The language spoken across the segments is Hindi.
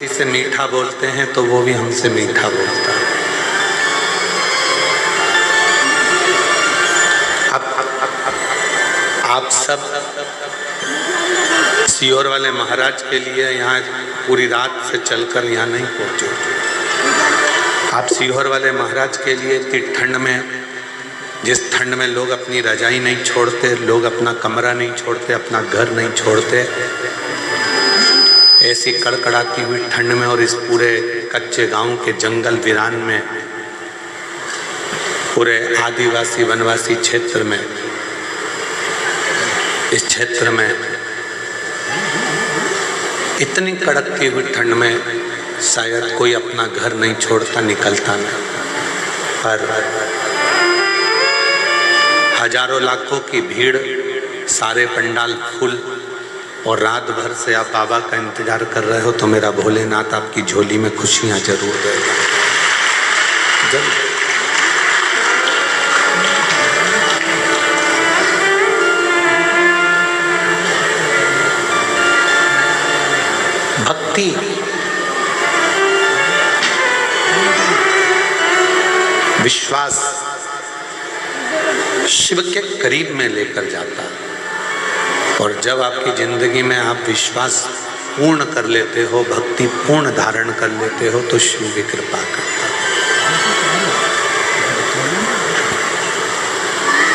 किसी से मीठा बोलते हैं तो वो भी हमसे मीठा बोलता है। आप सब सीहोर वाले महाराज के लिए यहाँ पूरी रात से चलकर यहाँ नहीं पहुँचे। आप सीहोर वाले महाराज के लिए इतनी ठंड में, जिस ठंड में लोग अपनी रजाई नहीं छोड़ते, लोग अपना कमरा नहीं छोड़ते, अपना घर नहीं छोड़ते, ऐसी कड़कड़ाती हुई ठंड में और इस पूरे कच्चे गांव के जंगल वीरान में, पूरे आदिवासी वनवासी क्षेत्र में, इस क्षेत्र में इतनी कड़कती हुई ठंड में शायद कोई अपना घर नहीं छोड़ता, निकलता नहीं। पर हजारों लाखों की भीड़, सारे पंडाल फुल, और रात भर से आप बाबा का इंतजार कर रहे हो, तो मेरा भोलेनाथ आपकी झोली में खुशियां जरूर देगा। भक्ति विश्वास शिव के करीब में लेकर जाता है, और जब आपकी जिंदगी में आप विश्वास पूर्ण कर लेते हो, भक्ति पूर्ण धारण कर लेते हो, तो शिव भी कृपा करता है।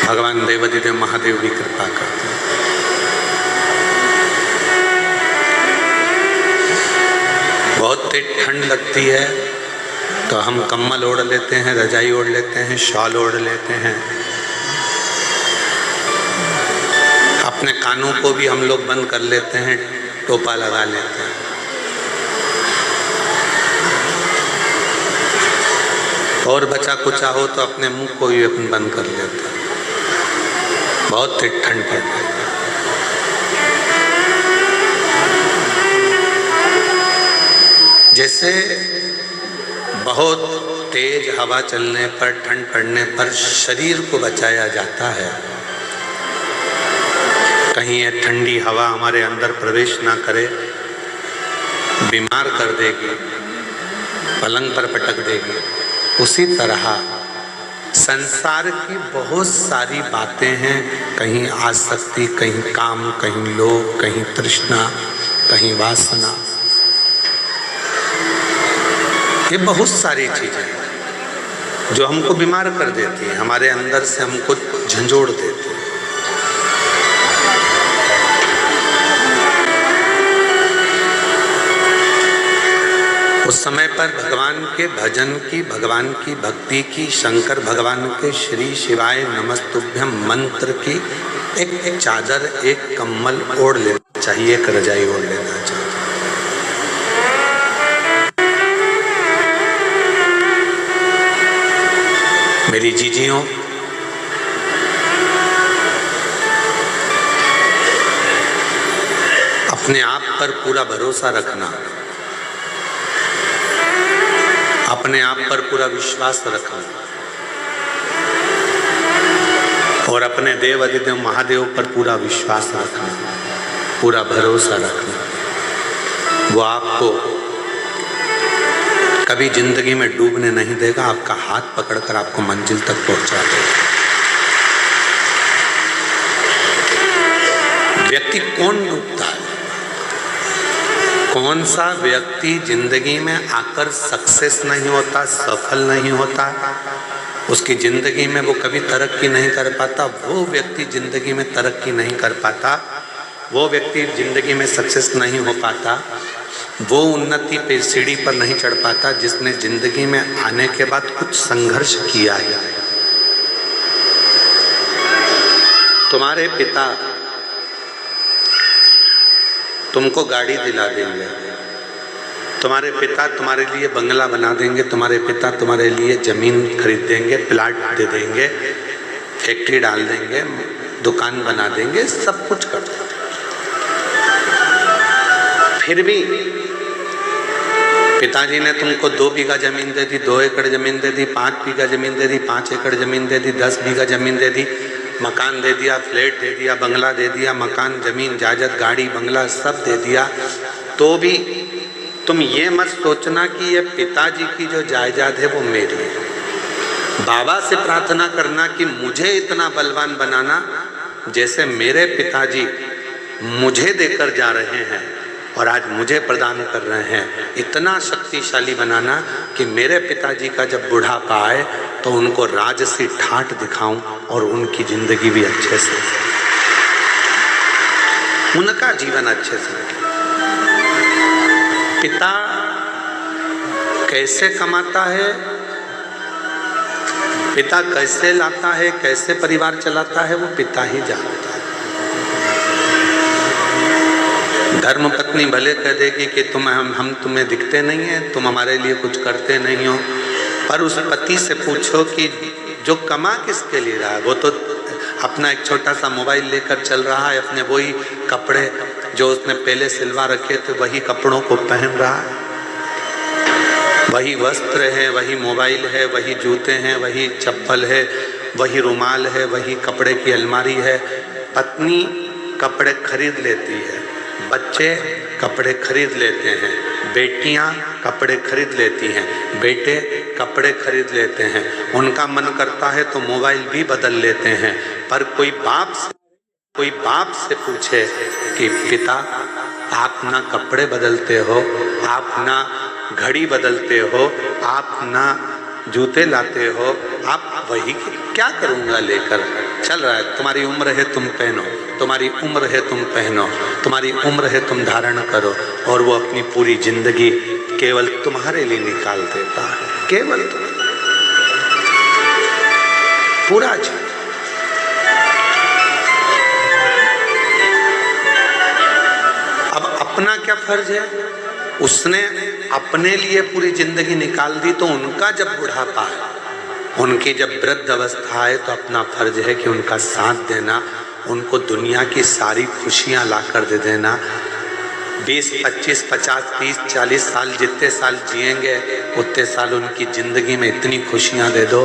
भगवान देवादिदेव महादेव भी कृपा करते हैं। बहुत तेज ठंड लगती है तो हम कम्बल ओढ़ लेते हैं, रजाई ओढ़ लेते हैं, शॉल ओढ़ लेते हैं, अपने कानों को भी हम लोग बंद कर लेते हैं, टोपा लगा लेते हैं। और बचा कुचा हो तो अपने मुंह को भी अपन बंद कर लेते हैं। बहुत तेज ठंड पड़ती है। जैसे बहुत तेज हवा चलने पर, ठंड पड़ने पर शरीर को बचाया जाता है, कहीं ये ठंडी हवा हमारे अंदर प्रवेश ना करे, बीमार कर देगी, पलंग पर पटक देगी। उसी तरह संसार की बहुत सारी बातें हैं, कहीं आसक्ति, कहीं काम, कहीं लोभ, कहीं तृष्णा, कहीं वासना, ये बहुत सारी चीजें जो हमको बीमार कर देती हैं, हमारे अंदर से हमको झंझोड़ देती हैं। उस समय पर भगवान के भजन की, भगवान की भक्ति की, शंकर भगवान के श्री शिवाय नमस्तुभ्यम मंत्र की एक चादर, एक कम्बल ओढ़ लेना चाहिए, एक रजाई ओढ़ लेना चाहिए। मेरी जीजियों, अपने आप पर पूरा भरोसा रखना, अपने आप पर पूरा विश्वास रखना, और अपने देव अधिदेव महादेव पर पूरा विश्वास रखना, पूरा भरोसा रखना। वो आपको कभी जिंदगी में डूबने नहीं देगा, आपका हाथ पकड़कर आपको मंजिल तक पहुंचा देगा। व्यक्ति कौन डूबता है? कौन सा व्यक्ति जिंदगी में आकर सक्सेस नहीं होता, सफल नहीं होता, उसकी जिंदगी में वो कभी तरक्की नहीं कर पाता, वो व्यक्ति जिंदगी में तरक्की नहीं कर पाता, वो व्यक्ति जिंदगी में सक्सेस नहीं हो पाता, वो उन्नति पे सीढ़ी पर नहीं चढ़ पाता, जिसने जिंदगी में आने के बाद कुछ संघर्ष किया है। तुम्हारे पिता तुमको गाड़ी दिला देंगे, तुम्हारे पिता तुम्हारे लिए बंगला बना देंगे, तुम्हारे पिता तुम्हारे लिए जमीन खरीद देंगे, प्लाट दे देंगे, फैक्ट्री डाल देंगे, दुकान बना देंगे, सब कुछ कर देंगे। फिर भी पिताजी ने तुमको 2 बीघा जमीन दे दी, 2 एकड़ जमीन दे दी, 5 बीघा जमीन दे दी, 5 एकड़ जमीन दे दी, 10 बीघा जमीन दे दी, मकान दे दिया, फ्लैट दे दिया, बंगला दे दिया, मकान, जमीन, जायदाद, गाड़ी, बंगला सब दे दिया, तो भी तुम ये मत सोचना कि ये पिताजी की जो जायदाद है वो मेरी है। बाबा से प्रार्थना करना कि मुझे इतना बलवान बनाना जैसे मेरे पिताजी मुझे देकर जा रहे हैं और आज मुझे प्रदान कर रहे हैं, इतना शक्तिशाली बनाना कि मेरे पिताजी का जब बुढ़ापा आए तो उनको राजसी ठाठ दिखाऊं और उनकी जिंदगी भी अच्छे से, उनका जीवन अच्छे से निकले। पिता कैसे कमाता है, पिता कैसे लाता है, कैसे परिवार चलाता है, वो पिता ही जानता है। धर्म पत्नी भले कह देगी कि हम तुम्हें दिखते नहीं हैं, तुम हमारे लिए कुछ करते नहीं हो, पर उस पति से पूछो कि जो कमा किसके लिए रहा है, वो तो अपना एक छोटा सा मोबाइल लेकर चल रहा है, अपने वही कपड़े जो उसने पहले सिलवा रखे थे वही कपड़ों को पहन रहा है, वही वस्त्र है, वही मोबाइल है, वही जूते हैं, वही चप्पल है, वही रुमाल है, वही कपड़े की अलमारी है। पत्नी कपड़े खरीद लेती है, बच्चे कपड़े खरीद लेते हैं, बेटियां कपड़े खरीद लेती हैं, बेटे कपड़े खरीद लेते हैं, उनका मन करता है तो मोबाइल भी बदल लेते हैं। पर कोई बाप से पूछे कि पिता आप ना कपड़े बदलते हो, आप ना घड़ी बदलते हो, आप ना जूते लाते हो, आप वही क्या करूँगा लेकर चल रहा है, तुम्हारी उम्र है तुम पहनो, तुम्हारी उम्र है तुम पहनो, तुम्हारी उम्र है तुम धारण करो, और वो अपनी पूरी जिंदगी केवल तुम्हारे लिए निकाल देता है, केवल तुम पूरा जीवन। अब अपना क्या फर्ज है, उसने अपने लिए पूरी जिंदगी निकाल दी, तो उनका जब बुढ़ापा है, उनकी जब वृद्ध अवस्था है, तो अपना फर्ज है कि उनका साथ देना, उनको दुनिया की सारी खुशियां ला कर दे देना। 20, 25, 50, 30, 40 साल जितने साल जिएंगे उतने साल उनकी ज़िंदगी में इतनी खुशियां दे दो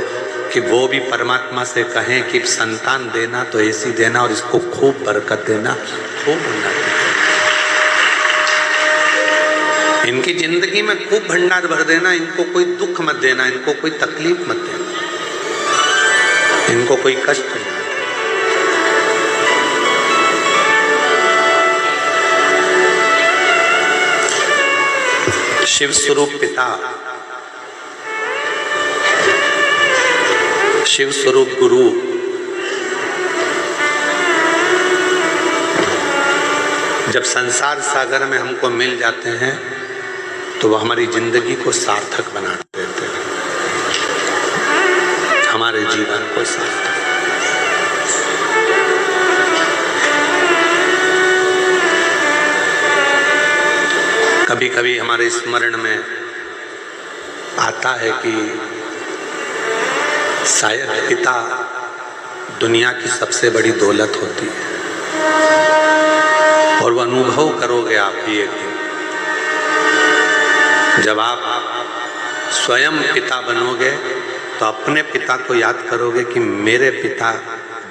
कि वो भी परमात्मा से कहें कि संतान देना तो ऐसी देना और इसको खूब बरकत देना, खूब उन्नति, इनकी ज़िंदगी में खूब भंडार भर देना, इनको कोई दुख मत देना, इनको कोई तकलीफ मत देना, इनको कोई कष्ट नहीं। शिव स्वरूप पिता, शिव स्वरूप गुरु, जब संसार सागर में हमको मिल जाते हैं तो वो हमारी जिंदगी को सार्थक बना देते हैं, हमारे जीवन को सार्थक। कभी कभी हमारे स्मरण में आता है कि शायद पिता दुनिया की सबसे बड़ी दौलत होती है, और वो अनुभव करोगे आप भी एक दिन, जब आप स्वयं पिता बनोगे तो अपने पिता को याद करोगे कि मेरे पिता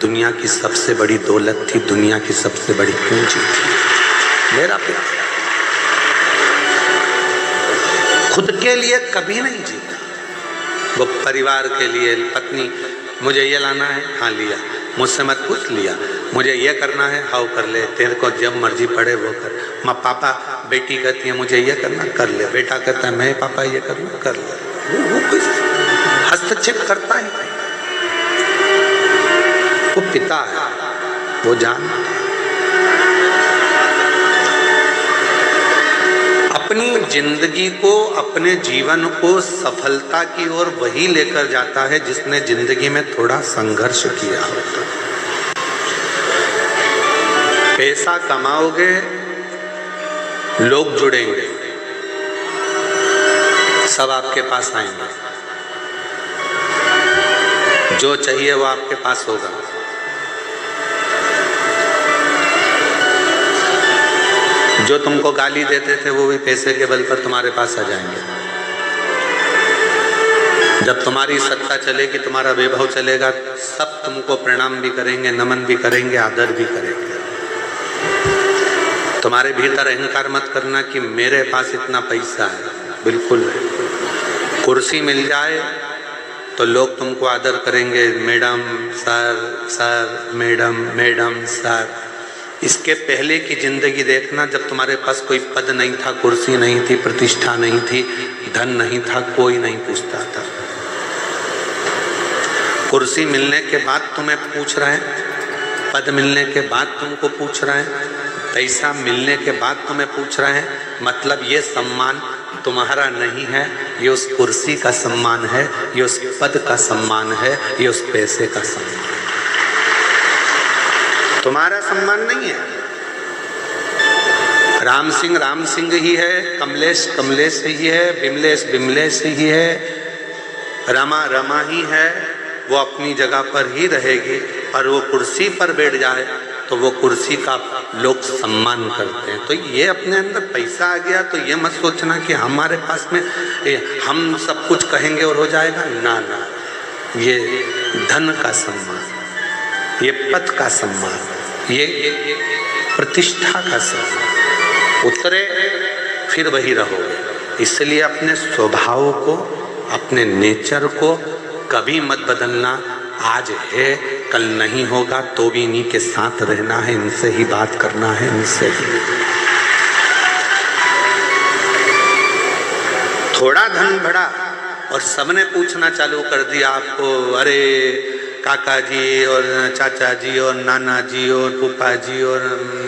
दुनिया की सबसे बड़ी दौलत थी, दुनिया की सबसे बड़ी पूंजी थी। मेरा पिता खुद के लिए कभी नहीं जीता, वो परिवार के लिए, पत्नी मुझे ये लाना है, हाँ लिया, मुझसे मत पूछ, लिया, मुझे ये करना है, हाँ कर ले, तेरे को जब मर्जी पड़े वो कर। माँ पापा, बेटी कहती है मुझे ये करना, कर ले, बेटा कहता है मैं पापा ये करना, कर ले, वो कोई हस्तक्षेप करता ही नहीं, वो पिता है, वो जानता है। अपनी जिंदगी को, अपने जीवन को सफलता की ओर वही लेकर जाता है जिसने जिंदगी में थोड़ा संघर्ष किया होता। पैसा कमाओगे, लोग जुड़ेंगे, सब आपके पास आएंगे, जो चाहिए वो आपके पास होगा। जो तुमको गाली देते थे वो भी पैसे के बल पर तुम्हारे पास आ जाएंगे। जब तुम्हारी सत्ता चलेगी, तुम्हारा वैभव चलेगा, सब तुमको प्रणाम भी करेंगे, नमन भी करेंगे, आदर भी करेंगे। तुम्हारे भीतर अहंकार मत करना कि मेरे पास इतना पैसा है, बिल्कुल नहीं। कुर्सी मिल जाए तो लोग तुमको आदर करेंगे, madam sir, sir madam, madam sir. इसके पहले की जिंदगी देखना, जब तुम्हारे पास कोई पद नहीं था, कुर्सी नहीं थी, प्रतिष्ठा नहीं थी, धन नहीं था, कोई नहीं पूछता था। कुर्सी मिलने के बाद तुम्हें पूछ रहे हैं, पद मिलने के बाद तुमको पूछ रहे हैं, पैसा मिलने के बाद तुम्हें पूछ रहे हैं, मतलब ये सम्मान तुम्हारा नहीं है, ये उस कुर्सी का सम्मान है, ये उस पद का सम्मान है, ये उस पैसे का सम्मान है, तुम्हारा सम्मान नहीं है। राम सिंह ही है, कमलेश ही है, बिमलेश ही है, रमा ही है, वो अपनी जगह पर ही रहेगी। और वो कुर्सी पर बैठ जाए तो वो कुर्सी का लोग सम्मान करते हैं। तो ये अपने अंदर पैसा आ गया तो ये मत सोचना कि हमारे पास में हम सब कुछ कहेंगे और हो जाएगा, ना ना। ये धन का सम्मान, ये पद का सम्मान, ये प्रतिष्ठा का सम्मान, उतरे फिर वही रहोगे। इसलिए अपने स्वभाव को, अपने नेचर को कभी मत बदलना। आज है, कल नहीं होगा, तो भी इन्हीं के साथ रहना है, इनसे ही बात करना है, इनसे ही। थोड़ा धन बढ़ा और सबने पूछना चालू कर दिया आपको, अरे काका जी और चाचा जी और नाना जी और फूफा जी और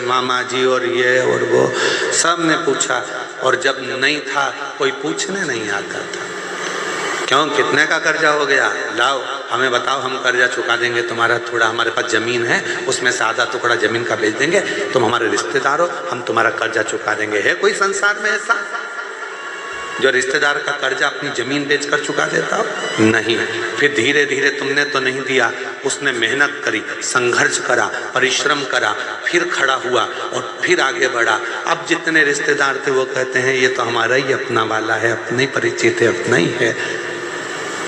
मामा जी और ये और वो, सब ने पूछा। और जब नहीं था कोई पूछने नहीं आता था। क्यों, कितने का कर्जा हो गया, लाओ हमें बताओ, हम कर्जा चुका देंगे तुम्हारा। थोड़ा हमारे पास जमीन है, उसमें से आधा टुकड़ा जमीन का बेच देंगे, तुम हमारे रिश्तेदार हो, हम तुम्हारा कर्जा चुका देंगे। है कोई संसार में ऐसा जो रिश्तेदार का कर्जा अपनी जमीन बेचकर चुका देता हो? नहीं। फिर धीरे धीरे तुमने तो नहीं दिया, उसने मेहनत करी, संघर्ष करा, परिश्रम करा, फिर खड़ा हुआ और फिर आगे बढ़ा। अब जितने रिश्तेदार थे वो कहते हैं ये तो हमारा ही अपना वाला है, अपने परिचित है, अपना ही है।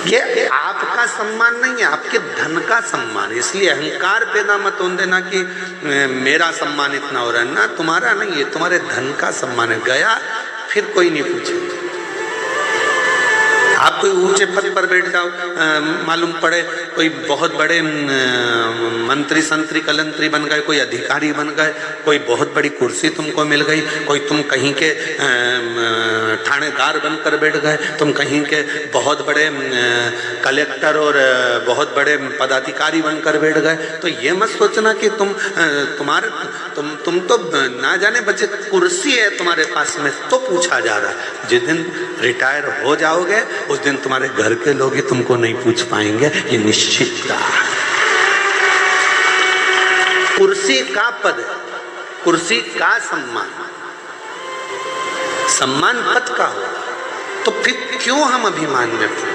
ये आपका सम्मान नहीं है, आपके धन का सम्मान। इसलिए अहंकार पैदा मत होने देना कि मेरा सम्मान इतना हो रहा है ना, तुम्हारा नहीं है, तुम्हारे धन का सम्मान है। गया फिर कोई नहीं पूछे। आप कोई ऊंचे पद पर बैठ जाओ, मालूम पड़े कोई बहुत बड़े मंत्री संतरी कलंतरी बन गए, कोई अधिकारी बन गए, कोई बहुत बड़ी कुर्सी तुमको मिल गई, कोई तुम कहीं के थानेदार बनकर बैठ गए, तुम कहीं के बहुत बड़े कलेक्टर और बहुत बड़े पदाधिकारी बनकर बैठ गए, तो ये मत सोचना कि तुम तो ना जाने बच्चे कुर्सी है तुम्हारे पास में तो पूछा जा रहा है। जिस दिन रिटायर हो जाओगे उस दिन तुम्हारे घर के लोग ही तुमको नहीं पूछ पाएंगे, ये निश्चित है। कुर्सी का पद, कुर्सी का सम्मान, सम्मान पद का हो, तो फिर क्यों हम अभिमान में पड़े?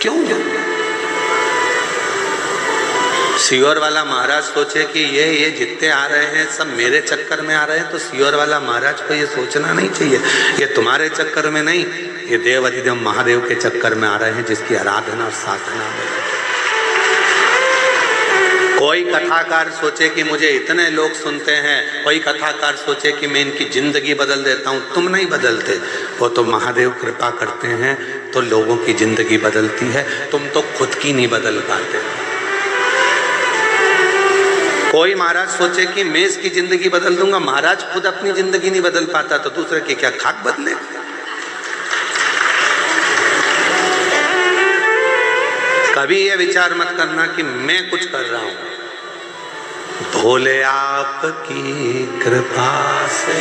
क्यों? सियोर वाला महाराज सोचे कि ये जितने आ रहे हैं सब मेरे चक्कर में आ रहे हैं, तो सियोर वाला महाराज को ये सोचना नहीं चाहिए ये तुम्हारे चक्कर में नहीं, ये देव अधिदेव महादेव के चक्कर में आ रहे हैं, जिसकी आराधना और साधना है। कोई कथाकार सोचे कि मुझे इतने लोग सुनते हैं, कोई कथाकार सोचे कि मैं इनकी जिंदगी बदल देता हूँ, तुम नहीं बदलते, वो तो महादेव कृपा करते हैं तो लोगों की जिंदगी बदलती है, तुम तो खुद की नहीं बदल पाते। कोई महाराज सोचे कि मैं इसकी जिंदगी बदल दूंगा, महाराज खुद अपनी जिंदगी नहीं बदल पाता तो दूसरे की क्या खाक बदले? कभी ये विचार मत करना कि मैं कुछ कर रहा हूं, भोले आपकी कृपा से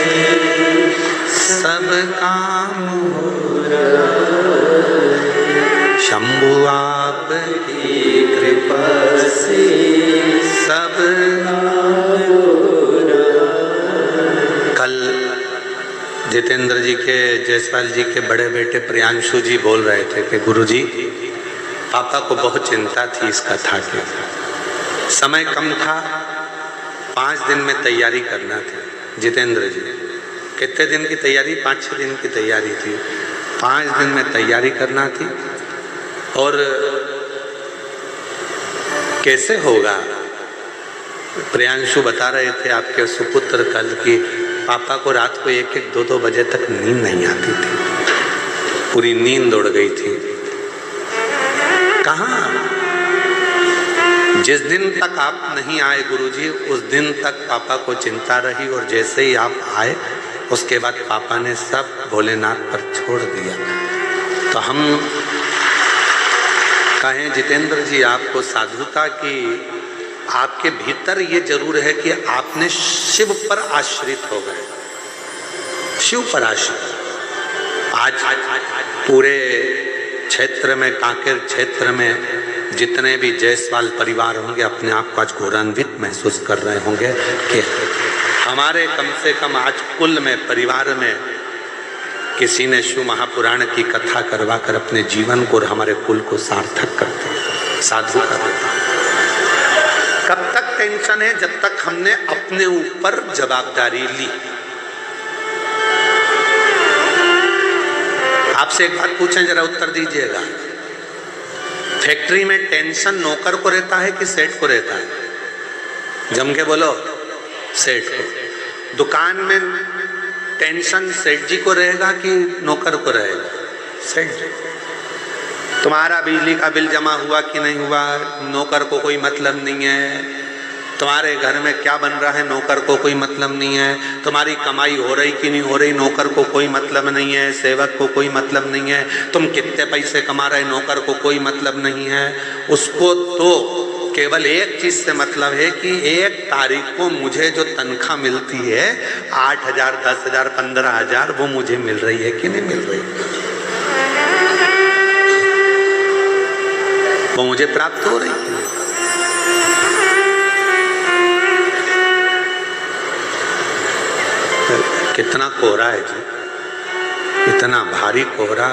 सब काम हो रहा, शंभु आपकी कृपा से सब कल जितेंद्र जी के, जयसवाल जी के बड़े बेटे प्रियांशु जी बोल रहे थे कि गुरुजी पापा को बहुत चिंता थी इस कथा की, समय कम था, 5 दिन में तैयारी करना थी। जितेंद्र जी कितने दिन की तैयारी? 5-6 दिन की तैयारी थी, 5 दिन में तैयारी करना थी। और कैसे होगा? प्रियांशु बता रहे थे आपके सुपुत्र कल की पापा को रात को 1-1, 2-2 बजे तक नींद नहीं आती थी, पूरी नींद उड़ गई थी। कहाँ? जिस दिन तक आप नहीं आए गुरुजी, उस दिन तक पापा को चिंता रही, और जैसे ही आप आए उसके बाद पापा ने सब भोलेनाथ पर छोड़ दिया। तो हम कहें जितेंद्र जी आपको साधुता की, आपके भीतर ये जरूर है कि आपने शिव पर आश्रित हो गए, शिव पर आश्रित। आज पूरे क्षेत्र में, कांकेर क्षेत्र में जितने भी जायसवाल परिवार होंगे अपने आप को आज गौरवान्वित महसूस कर रहे होंगे कि हमारे कम से कम आज कुल में, परिवार में किसी ने शिव महापुराण की कथा करवा कर अपने जीवन को और हमारे कुल को सार्थक कर दिया, साधु कर दिया। कब तक टेंशन है? जब तक हमने अपने ऊपर जवाबदारी ली। आपसे एक बात पूछें, जरा उत्तर दीजिएगा। फैक्ट्री में टेंशन नौकर को रहता है कि सेठ को रहता है? जम के बोलो, सेठ को। दुकान में टेंशन सेठ जी को रहेगा कि नौकर को रहेगा? सेठ जी। तुम्हारा बिजली का बिल जमा हुआ कि नहीं हुआ, नौकर को कोई मतलब नहीं है। तुम्हारे घर में क्या बन रहा है, नौकर को कोई मतलब नहीं है। तुम्हारी कमाई हो रही कि नहीं हो रही, नौकर को कोई मतलब नहीं है, सेवक को कोई मतलब नहीं है। तुम कितने पैसे कमा रहे, नौकर को कोई मतलब नहीं है। उसको तो केवल एक चीज से मतलब है कि 1 तारीख को मुझे जो तनख्वाह मिलती है 8,000, 10,000, 15,000, वो मुझे मिल रही है कि नहीं मिल रही, वो मुझे प्राप्त हो रही है। कितना कोहरा है जी, इतना भारी कोहरा,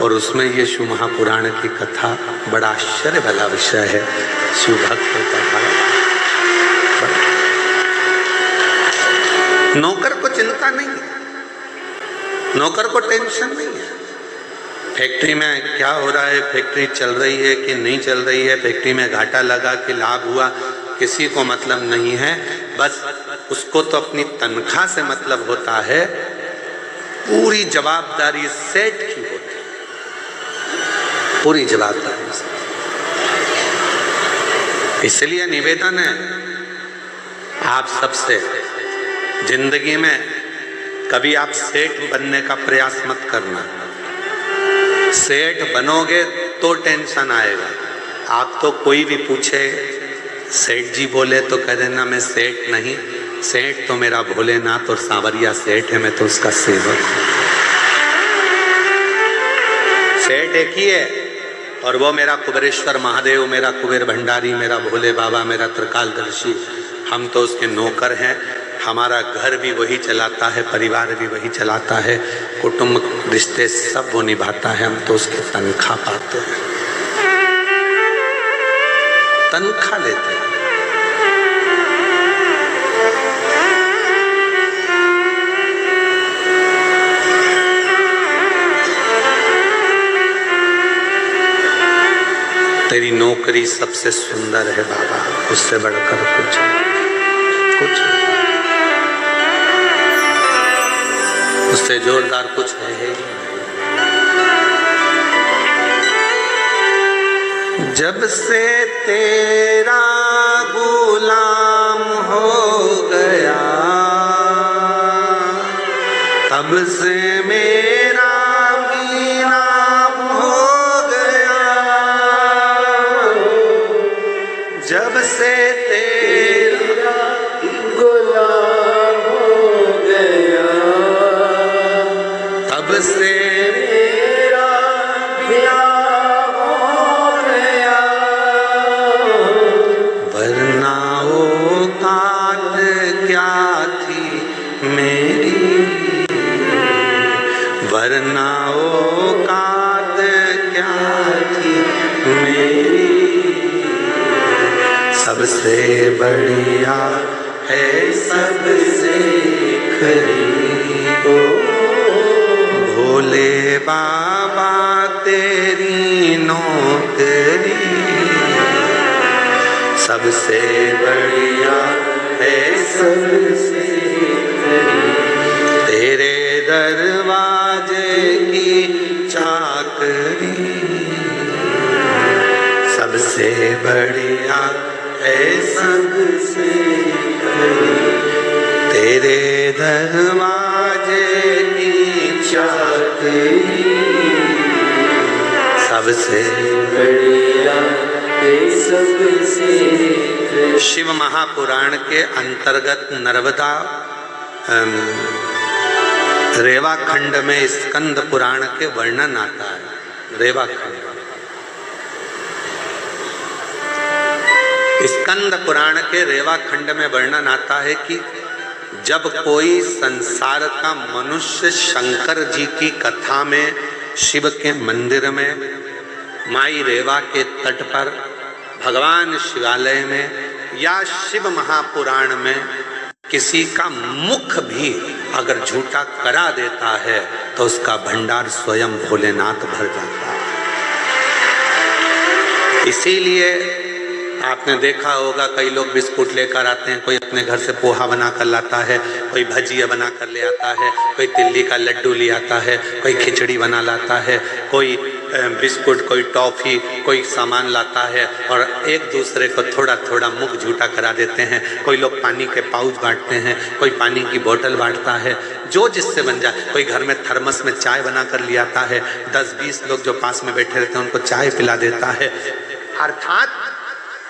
और उसमें ये शिव महापुराण की कथा, बड़ा आश्चर्य वाला विषय है। शिव भक्तों का नौकर को चिंता नहीं है, नौकर को टेंशन नहीं है। फैक्ट्री में क्या हो रहा है, फैक्ट्री चल रही है कि नहीं चल रही है, फैक्ट्री में घाटा लगा कि लाभ हुआ, किसी को मतलब नहीं है। बस उसको तो अपनी तनख्वाह से मतलब होता है। पूरी जवाबदारी सेठ की होती है, पूरी जवाबदारी से। इसलिए निवेदन है आप सबसे, जिंदगी में कभी आप सेठ बनने का प्रयास मत करना। सेठ बनोगे तो टेंशन आएगा। आप तो कोई भी पूछे सेठ जी बोले तो कह देना मैं सेठ नहीं, सेठ तो मेरा भोलेनाथ और सांवरिया सेठ है, मैं तो उसका सेवक हूं। सेठ एक ही है, और वो मेरा कुबेरेश्वर महादेव, मेरा कुबेर भंडारी, मेरा भोले बाबा, मेरा त्रिकालदर्शी, हम तो उसके नौकर हैं। हमारा घर भी वही चलाता है, परिवार भी वही चलाता है, कुटुंब रिश्ते सब वो निभाता है, हम तो उसकी तनख्वाह पाते हैं, तनख्वाह लेते हैं। तेरी नौकरी सबसे सुंदर है बाबा, उससे बढ़कर कुछ उससे जोरदार कुछ है। जब से तेरा गुलाम हो गया, तब से मेरा भी नाम हो गया। जब से तेरा गुलाम हो गया, तब से मेरा भी नाम हो गया। वरना औकात क्या थी मेरी, वरना औकात क्या थी मेरी। सबसे बढ़िया है सबसे खरी, भोले बाबा तेरी नौकरी। सबसे बढ़िया सबसे तेरे दरवाजे की चाकरी सबसे बढ़िया है सबसे तेरे दरवाजे की चाकरी सबसे बढ़िया है सबसे। शिव महापुराण के अंतर्गत नर्मदा रेवा खंड में स्कंद पुराण के वर्णन आता है। रेवा खंड स्कंद पुराण के रेवा खंड में वर्णन आता है कि जब कोई संसार का मनुष्य शंकर जी की कथा में शिव के मंदिर में, माई रेवा के तट पर, भगवान शिवालय में या शिव महापुराण में किसी का मुख भी अगर झूठा करा देता है तो उसका भंडार स्वयं भोलेनाथ भर जाता है। इसीलिए आपने देखा होगा कई लोग बिस्कुट लेकर आते हैं, कोई अपने घर से पोहा बना कर लाता है, कोई भजिया बना कर ले आता है, कोई तिल्ली का लड्डू ले आता है, कोई खिचड़ी बना लाता है, कोई बिस्कुट, कोई टॉफी, कोई सामान लाता है और एक दूसरे को थोड़ा थोड़ा मुख झूठा करा देते हैं। कोई लोग पानी के पाउच बांटते हैं, कोई पानी की बोतल बांटता है, जो जिससे बन जाए। कोई घर में थर्मस में चाय बना कर ले आता है, 10-20 लोग जो पास में बैठे रहते हैं उनको चाय पिला देता है। अर्थात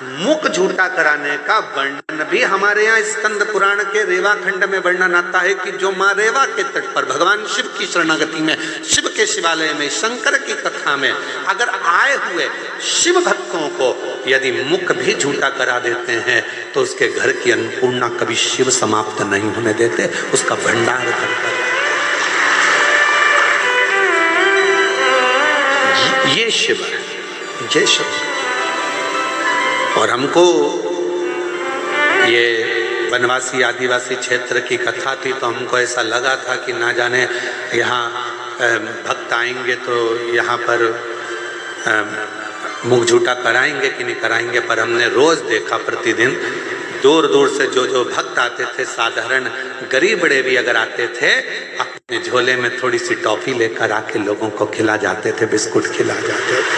मुख झूठा कराने का वर्णन भी हमारे यहाँ स्कंद पुराण के रेवा खंड में वर्णन आता है कि जो माँ रेवा के तट पर भगवान शिव की शरणागति में, शिव के शिवालय में, शंकर की कथा में अगर आए हुए शिव भक्तों को यदि मुख भी झूठा करा देते हैं तो उसके घर की अन्नपूर्णा कभी शिव समाप्त नहीं होने देते, उसका भंडार करता है। ये शिव है, ये शिव। और हमको ये वनवासी आदिवासी क्षेत्र की कथा थी तो हमको ऐसा लगा था कि ना जाने यहाँ भक्त आएंगे तो यहाँ पर मुख झूठा कराएंगे कि नहीं कराएंगे, पर हमने रोज देखा प्रतिदिन दूर दूर से जो भक्त आते थे, साधारण गरीब बड़े भी अगर आते थे, अपने झोले में थोड़ी सी टॉफी लेकर आके लोगों को खिला जाते थे, बिस्कुट खिला जाते थे।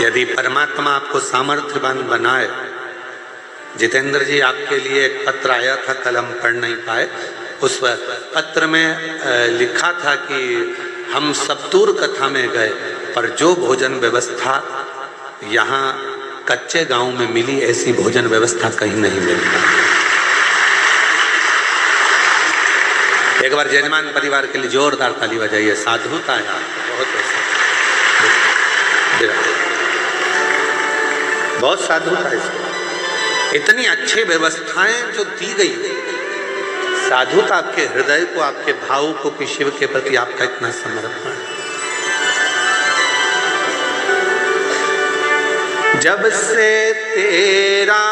यदि परमात्मा आपको सामर्थ्यवान बनाए, जितेंद्र जी आपके लिए एक पत्र आया था, कल हम पढ़ नहीं पाए, उस पत्र में लिखा था कि हम सप्तूर कथा में गए पर जो भोजन व्यवस्था यहाँ कच्चे गांव में मिली ऐसी भोजन व्यवस्था कहीं नहीं मिलता। एक बार जजमान परिवार के लिए जोरदार ताली बजाइए। साधुता है आपको, बहुत साधुता है इसको। इतनी अच्छी व्यवस्थाएं जो दी गई, साधुता आपके हृदय को, आपके भाव को कि शिव के प्रति आपका इतना समर्पण। जब से तेरा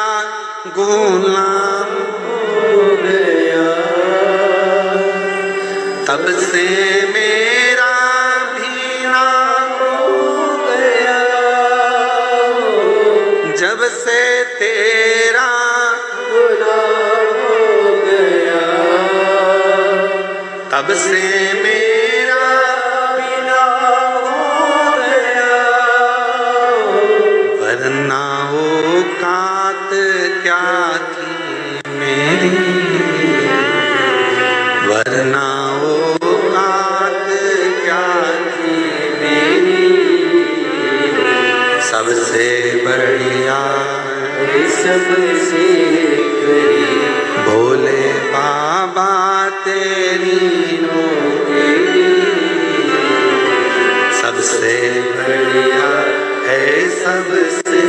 गुलाम हो गया तब से मेरा भी नाम हो गया। जब से तेरा गुलाम हो गया तब से मेरा भी नाम हो गया। वरना औकात क्या थी मेरी, वरना औकात क्या थी मेरी। सबसे बढ़िया सबसे भोले बाबा तेरी नौकरी। सबसे बढ़िया है सबसे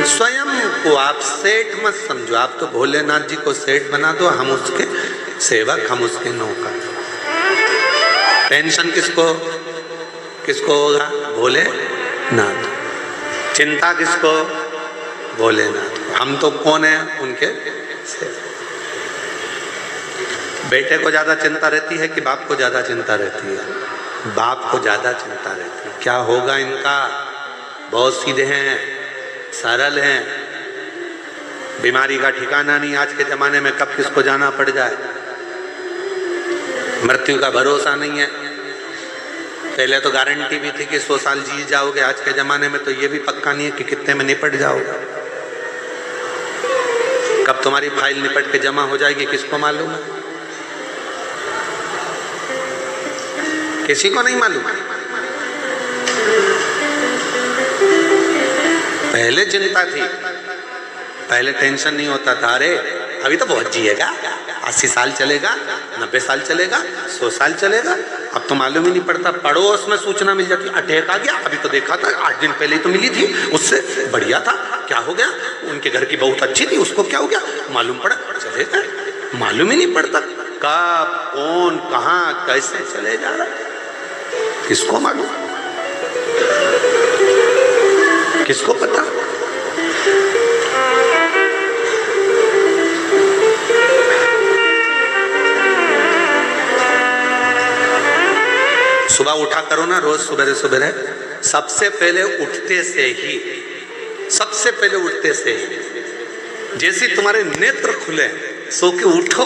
स्वयं को आप सेठ मत समझो। आप तो भोलेनाथ जी को सेठ बना दो, हम उसके सेवक, हम उसके नौकर। टेंशन किसको किसको होगा? भोलेनाथ। चिंता किसको? भोलेनाथ। हम तो कौन है? उनके सेवक। बेटे को ज्यादा चिंता रहती है कि बाप को ज्यादा चिंता रहती है? बाप को ज्यादा चिंता रहती, क्या होगा इनका। बहुत सीधे हैं, सरल हैं, बीमारी का ठिकाना नहीं आज के जमाने में, कब किसको जाना पड़ जाए, मृत्यु का भरोसा नहीं है। पहले तो गारंटी भी थी कि 100 साल जी जाओगे, आज के जमाने में तो ये भी पक्का नहीं है कि कितने में निपट जाओगे। कब तुम्हारी फाइल निपट के जमा हो जाएगी किसको मालूम है, किसी को नहीं मालूम। पहले चिंता थी, पहले टेंशन नहीं होता था, अरे अभी तो बहुत जिएगा, 80 साल चलेगा, 90 साल चलेगा, 100 साल चलेगा। अब तो मालूम ही नहीं पड़ता, पड़ोस में सूचना मिल जाती, अटैक आ गया, अभी तो देखा था 8 दिन पहले ही तो मिली थी, उससे बढ़िया था, क्या हो गया, उनके घर की बहुत अच्छी थी, उसको क्या हो गया, मालूम पड़ा, चलेगा, मालूम ही नहीं पड़ता कब कौन कहाँ कैसे चले जा रहा, किसको मालूम, किसको पता। सुबह उठा करो ना रोज सुबह सुबह, सबसे पहले उठते से ही, सबसे पहले उठते से ही जैसे तुम्हारे नेत्र खुले, सो के उठो,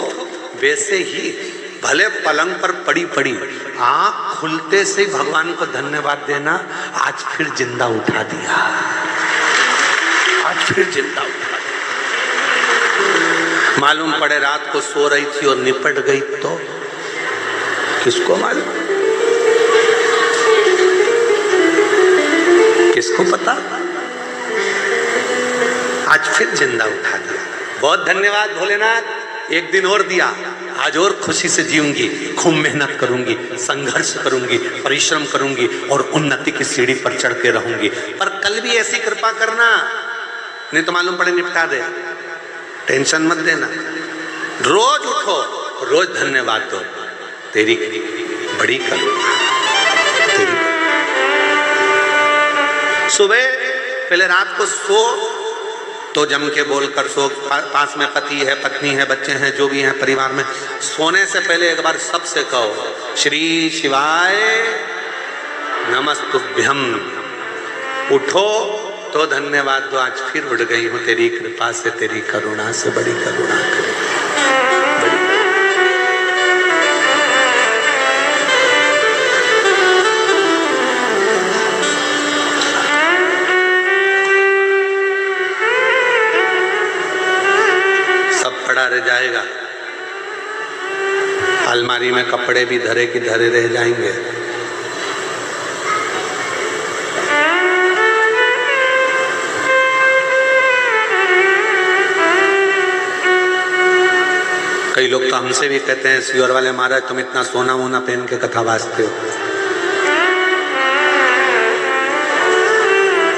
वैसे ही भले पलंग पर पड़ी पड़ी आंख खुलते से भगवान को धन्यवाद देना, आज फिर जिंदा उठा दिया, आज फिर जिंदा उठा दिया। मालूम पड़े रात को सो रही थी और निपट गई तो किसको मालूम, किसको पता। आज फिर जिंदा उठा दिया, बहुत धन्यवाद भोलेनाथ, एक दिन और दिया, आज और खुशी से जीऊंगी, खूब मेहनत करूंगी, संघर्ष करूंगी, परिश्रम करूंगी और उन्नति की सीढ़ी पर चढ़ के रहूंगी। पर कल भी ऐसी कृपा करना, नहीं तो मालूम पड़े निपटा दे, टेंशन मत देना। रोज उठो, रोज धन्यवाद दो, तेरी बड़ी करुणा, तेरी। सुबह पहले रात को सो तो जम के बोलकर सो, पास में पति है, पत्नी है, बच्चे हैं, जो भी हैं परिवार में, सोने से पहले एक बार सबसे कहो श्री शिवाय नमस्तुभ्यम। उठो तो धन्यवाद दो, आज फिर उठ गई हूँ तेरी कृपा से, तेरी करुणा से, बड़ी करुणा करी, बड़ी। पड़ा रह जाएगा, अलमारी में कपड़े भी धरे की धरे रह जाएंगे। कई लोग तो हमसे भी कहते हैं, सियोर वाले महाराज तुम इतना सोना वोना पहन के कथा वाचते हो।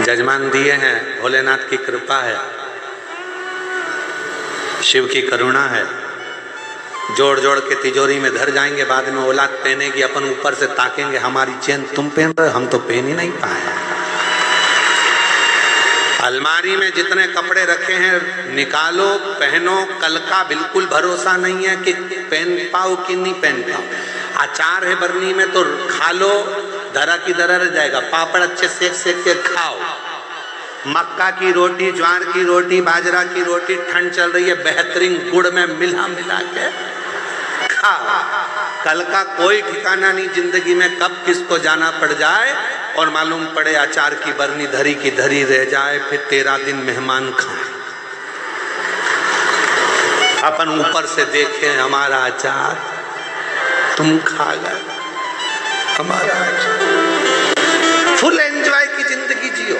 जजमान दिए हैं, भोलेनाथ की कृपा है, शिव की करुणा है, जोड़ जोड़ के तिजोरी में धर जाएंगे, बाद में औलाद पहनेगी, अपन ऊपर से ताकेंगे, हमारी चेन तुम पहन रहे, हम तो पहन ही नहीं पाए। अलमारी में जितने कपड़े रखे हैं निकालो, पहनो, कल का बिल्कुल भरोसा नहीं है कि पहन पाओ कि नहीं पहन पाओ। अचार है बरनी में तो खा लो, धरा की धरा रह जाएगा, पापड़ अच्छे सेक सेक के खाओ, मक्का की रोटी, ज्वार की रोटी, बाजरा की रोटी, ठंड चल रही है, बेहतरीन गुड़ में मिला मिला के खाओ। कल का कोई ठिकाना नहीं जिंदगी में, कब किसको जाना पड़ जाए और मालूम पड़े अचार की बरनी धरी की धरी रह जाए, फिर 13 दिन मेहमान खाए, अपन ऊपर से देखें हमारा अचार तुम खा गए, हमारा अचार। फुल एंजॉय की जिंदगी जियो,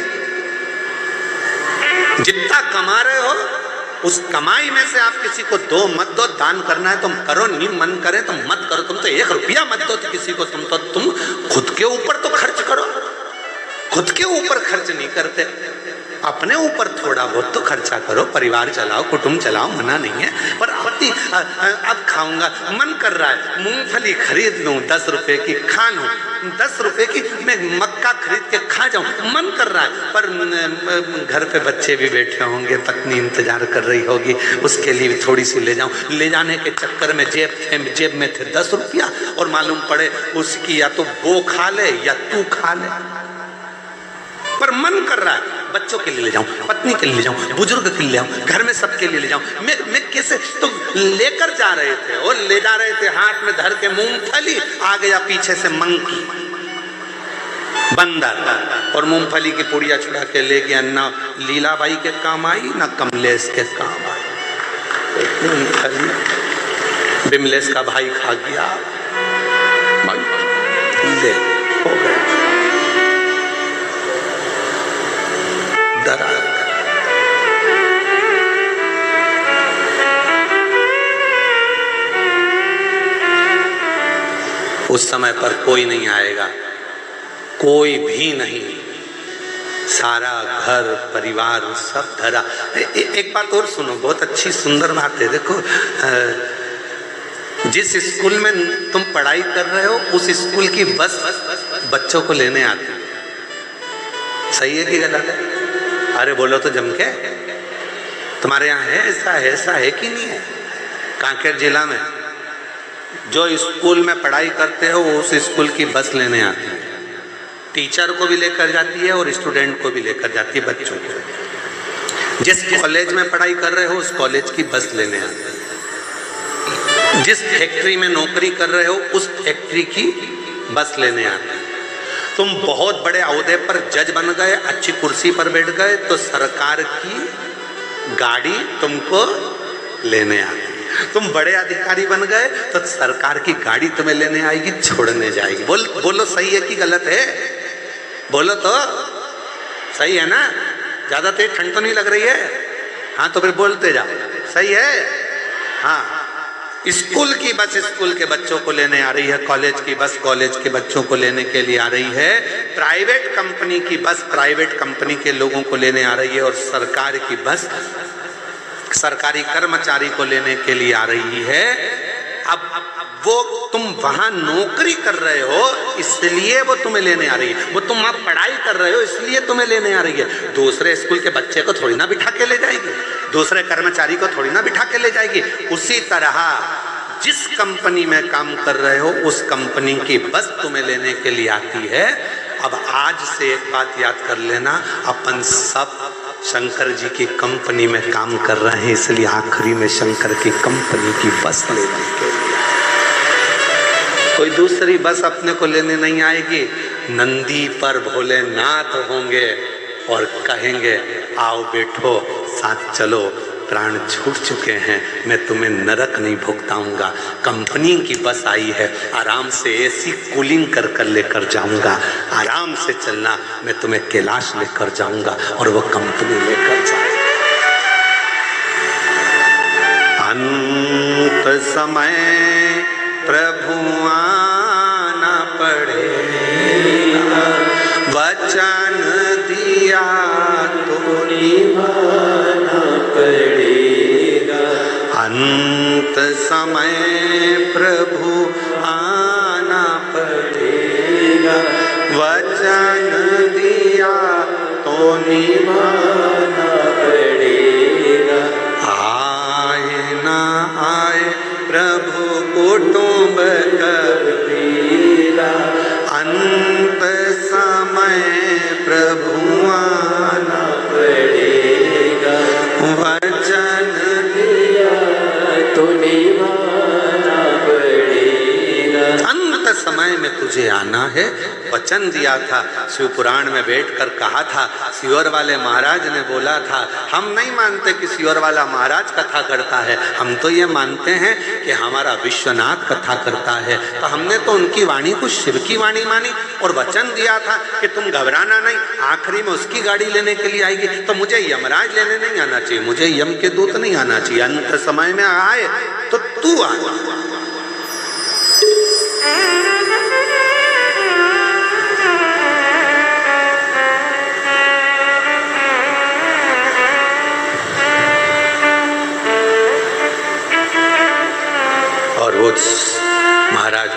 जितना कमा रहे हो उस कमाई में से आप किसी को दो मत दो, दान करना है तुम करो, नहीं मन करे तो मत करो, तुम तो 1 रुपया मत दो तो किसी को, तुम खुद के ऊपर तो खर्च करो, खुद के ऊपर खर्च नहीं करते, अपने ऊपर थोड़ा बहुत तो खर्चा करो, परिवार चलाओ, कुटुंब चलाओ, मना नहीं है, पर पत्नी अब खाऊंगा, मन कर रहा है मूंगफली खरीद लूं 10 रुपए की, खा लूं 10 रुपए की, मैं मक्का खरीद के खा जाऊं, मन कर रहा है। पर घर पे बच्चे भी बैठे होंगे, पत्नी इंतजार कर रही होगी, उसके लिए भी थोड़ी सी ले जाऊं। ले जाने के चक्कर में जेब में थे 10 रुपया, और मालूम पड़े उसकी या तो वो खा ले या तू खा ले। पर मन कर रहा है बच्चों के लिए ले जाऊं, पत्नी के लिए ले जाऊं, बुजुर्ग के लिए ले जाऊं, घर में सबके लिए ले जाऊं। मैं कैसे, तो लेकर जा रहे थे और ले जा रहे थे, हाथ में धर के मूंगफली, आ गया पीछे से मंकी, बंदर, और मूंगफली की पुड़िया छुड़ा के ले गया। ना लीलाबाई के काम आई, ना कमलेश के काम आई। मूंगफली बिमलेश का भाई खा गया, ले हो गया। डरा उस समय पर कोई नहीं आएगा, कोई भी नहीं, सारा घर परिवार सब धरा। एक बात और सुनो, बहुत अच्छी सुंदर बात है। देखो, जिस स्कूल में तुम पढ़ाई कर रहे हो उस स्कूल की बस बच्चों को लेने आती है। सही है कि गलत है? अरे बोलो तो जम के। तुम्हारे यहाँ है ऐसा है कि नहीं है? कांकेर जिला में जो स्कूल में पढ़ाई करते हो उस स्कूल की बस लेने आती है, टीचर को भी लेकर जाती है और स्टूडेंट को भी लेकर जाती है, बच्चों को। जिस कॉलेज में पढ़ाई कर रहे हो उस कॉलेज की बस लेने आती है। जिस फैक्ट्री में नौकरी कर रहे हो उस फैक्ट्री की बस लेने आती है। तुम बहुत बड़े ओहदे पर जज बन गए, अच्छी कुर्सी पर बैठ गए, तो सरकार की गाड़ी तुमको लेने आती। तुम बड़े अधिकारी बन गए तो सरकार की गाड़ी तुम्हें लेने आएगी, छोड़ने जाएगी। बोलो सही है कि गलत है? बोलो तो सही है ना? ज्यादा तेज ठंड तो नहीं लग रही है? हाँ तो फिर बोलते जाओ, सही है? हाँ, स्कूल की बस स्कूल के बच्चों को लेने आ रही है, कॉलेज की बस कॉलेज के बच्चों को लेने के लिए आ रही है, प्राइवेट कंपनी की बस प्राइवेट कंपनी के लोगों को लेने आ रही है, और सरकार की बस सरकारी कर्मचारी को लेने के लिए आ रही है। अब वो तुम वहां नौकरी कर रहे हो इसलिए वो तुम्हें लेने आ रही है, वो तुम वहां पढ़ाई कर रहे हो इसलिए तुम्हें लेने आ रही है। दूसरे स्कूल के बच्चे को थोड़ी ना बिठा के ले जाएगी, दूसरे कर्मचारी को थोड़ी ना बिठा के ले जाएगी। उसी तरह जिस कंपनी में काम कर रहे हो उस कंपनी की बस तुम्हें लेने के लिए आती है। अब आज से एक बात याद कर लेना, अपन सब शंकर जी की कंपनी में काम कर रहे हैं, इसलिए आखिरी में शंकर की कंपनी की बस लेने के लिए कोई दूसरी बस अपने को लेने नहीं आएगी। नंदी पर भोलेनाथ होंगे और कहेंगे आओ बैठो साथ चलो, प्राण छूट चुके हैं, मैं तुम्हें नरक नहीं भुगताऊंगा। कंपनी की बस आई है, आराम से एसी कूलिंग कर कर लेकर जाऊंगा, आराम से चलना, मैं तुम्हें कैलाश लेकर जाऊंगा और वो कंपनी लेकर जाएगी। अंत समय प्रभु आना पड़ेगा, वचन दिया तो निभाना पड़ेगा। अंत समय प्रभु आना पड़ेगा, वचन दिया तो निभाना पड़ेगा। आए ना आए प्रभु कुटुंब कबीरा, अंत समय प्रभु आना पड़ेगा, वचन दिया तो निभाना पड़ेगा। अंत समय में तुझे आना है, वचन दिया था। शिव पुराण में बैठकर कहा था, सियोर वाले महाराज ने बोला था, हम नहीं मानते कि सियोर वाला महाराज कथा करता है, हम तो ये मानते हैं कि हमारा विश्वनाथ कथा करता है। तो हमने तो उनकी वाणी को शिव की वाणी मानी और वचन दिया था कि तुम घबराना नहीं, आखिरी में उसकी गाड़ी लेने के लिए आएगी। तो मुझे यमराज लेने नहीं आना चाहिए, मुझे यम के दूत नहीं आना चाहिए। अंत समय में आए तो तू आ। वो महाराज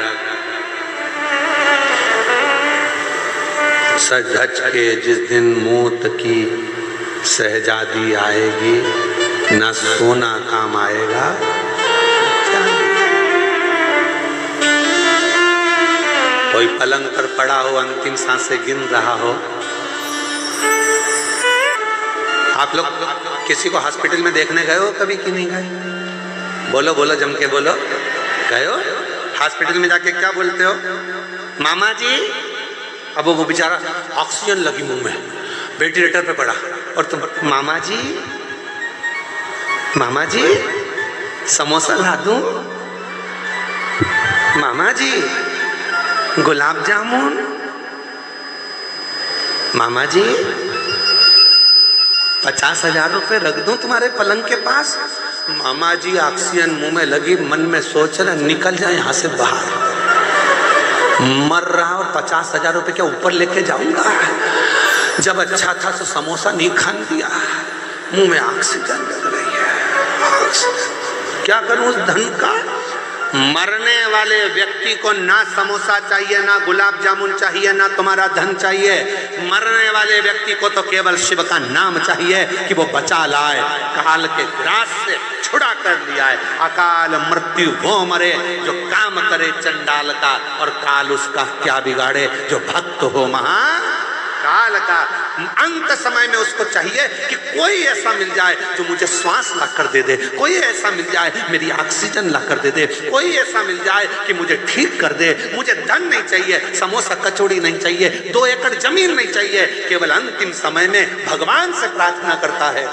सज धज के जिस दिन मौत की शहजादी आएगी, न सोना काम आएगा, कोई पलंग पर पड़ा हो, अंतिम सांसें गिन रहा हो। आप लोग किसी को हॉस्पिटल में देखने गए हो कभी कि नहीं गए? बोलो बोलो, जम के बोलो, गए हो? हॉस्पिटल में जाके क्या बोलते हो? मामा जी। अब वो बेचारा ऑक्सीजन लगी मुंह में, वेंटिलेटर पे पड़ा, और तुम मामा जी, मामा जी समोसा ला दूं, मामा जी गुलाब जामुन, मामा जी 50,000 रुपए रख दूं तुम्हारे पलंग के पास। मामा जी ऑक्सीजन मुंह में लगी, मन में सोच रहे निकल जाए यहाँ से बाहर, मर रहा और 50,000 रुपए क्या ऊपर लेके जाऊंगा। जब अच्छा था तो समोसा नहीं खान दिया, मुंह में ऑक्सीजन लग रही है, क्या करूं उस धन का। मरने वाले व्यक्ति को ना समोसा चाहिए, ना गुलाब जामुन चाहिए, ना तुम्हारा धन चाहिए। मरने वाले व्यक्ति को तो केवल शिव का नाम चाहिए कि वो बचा लाए, काल के ग्रास से छुड़ा कर लिया है। अकाल मृत्यु वो मरे जो काम करे चंडाल का, और काल उसका क्या बिगाड़े जो भक्त हो महाकाल का। अंत समय में उसको चाहिए कि कोई ऐसा मिल जाए जो मुझे श्वास ला कर दे दे, कोई ऐसा मिल जाए मेरी ऑक्सीजन ला कर दे दे, कोई ऐसा मिल जाए कि मुझे ठीक कर दे। मुझे धन नहीं चाहिए, समोसा कचौड़ी नहीं चाहिए, 2 एकड़ जमीन नहीं चाहिए, केवल अंतिम समय में भगवान से प्रार्थना करता है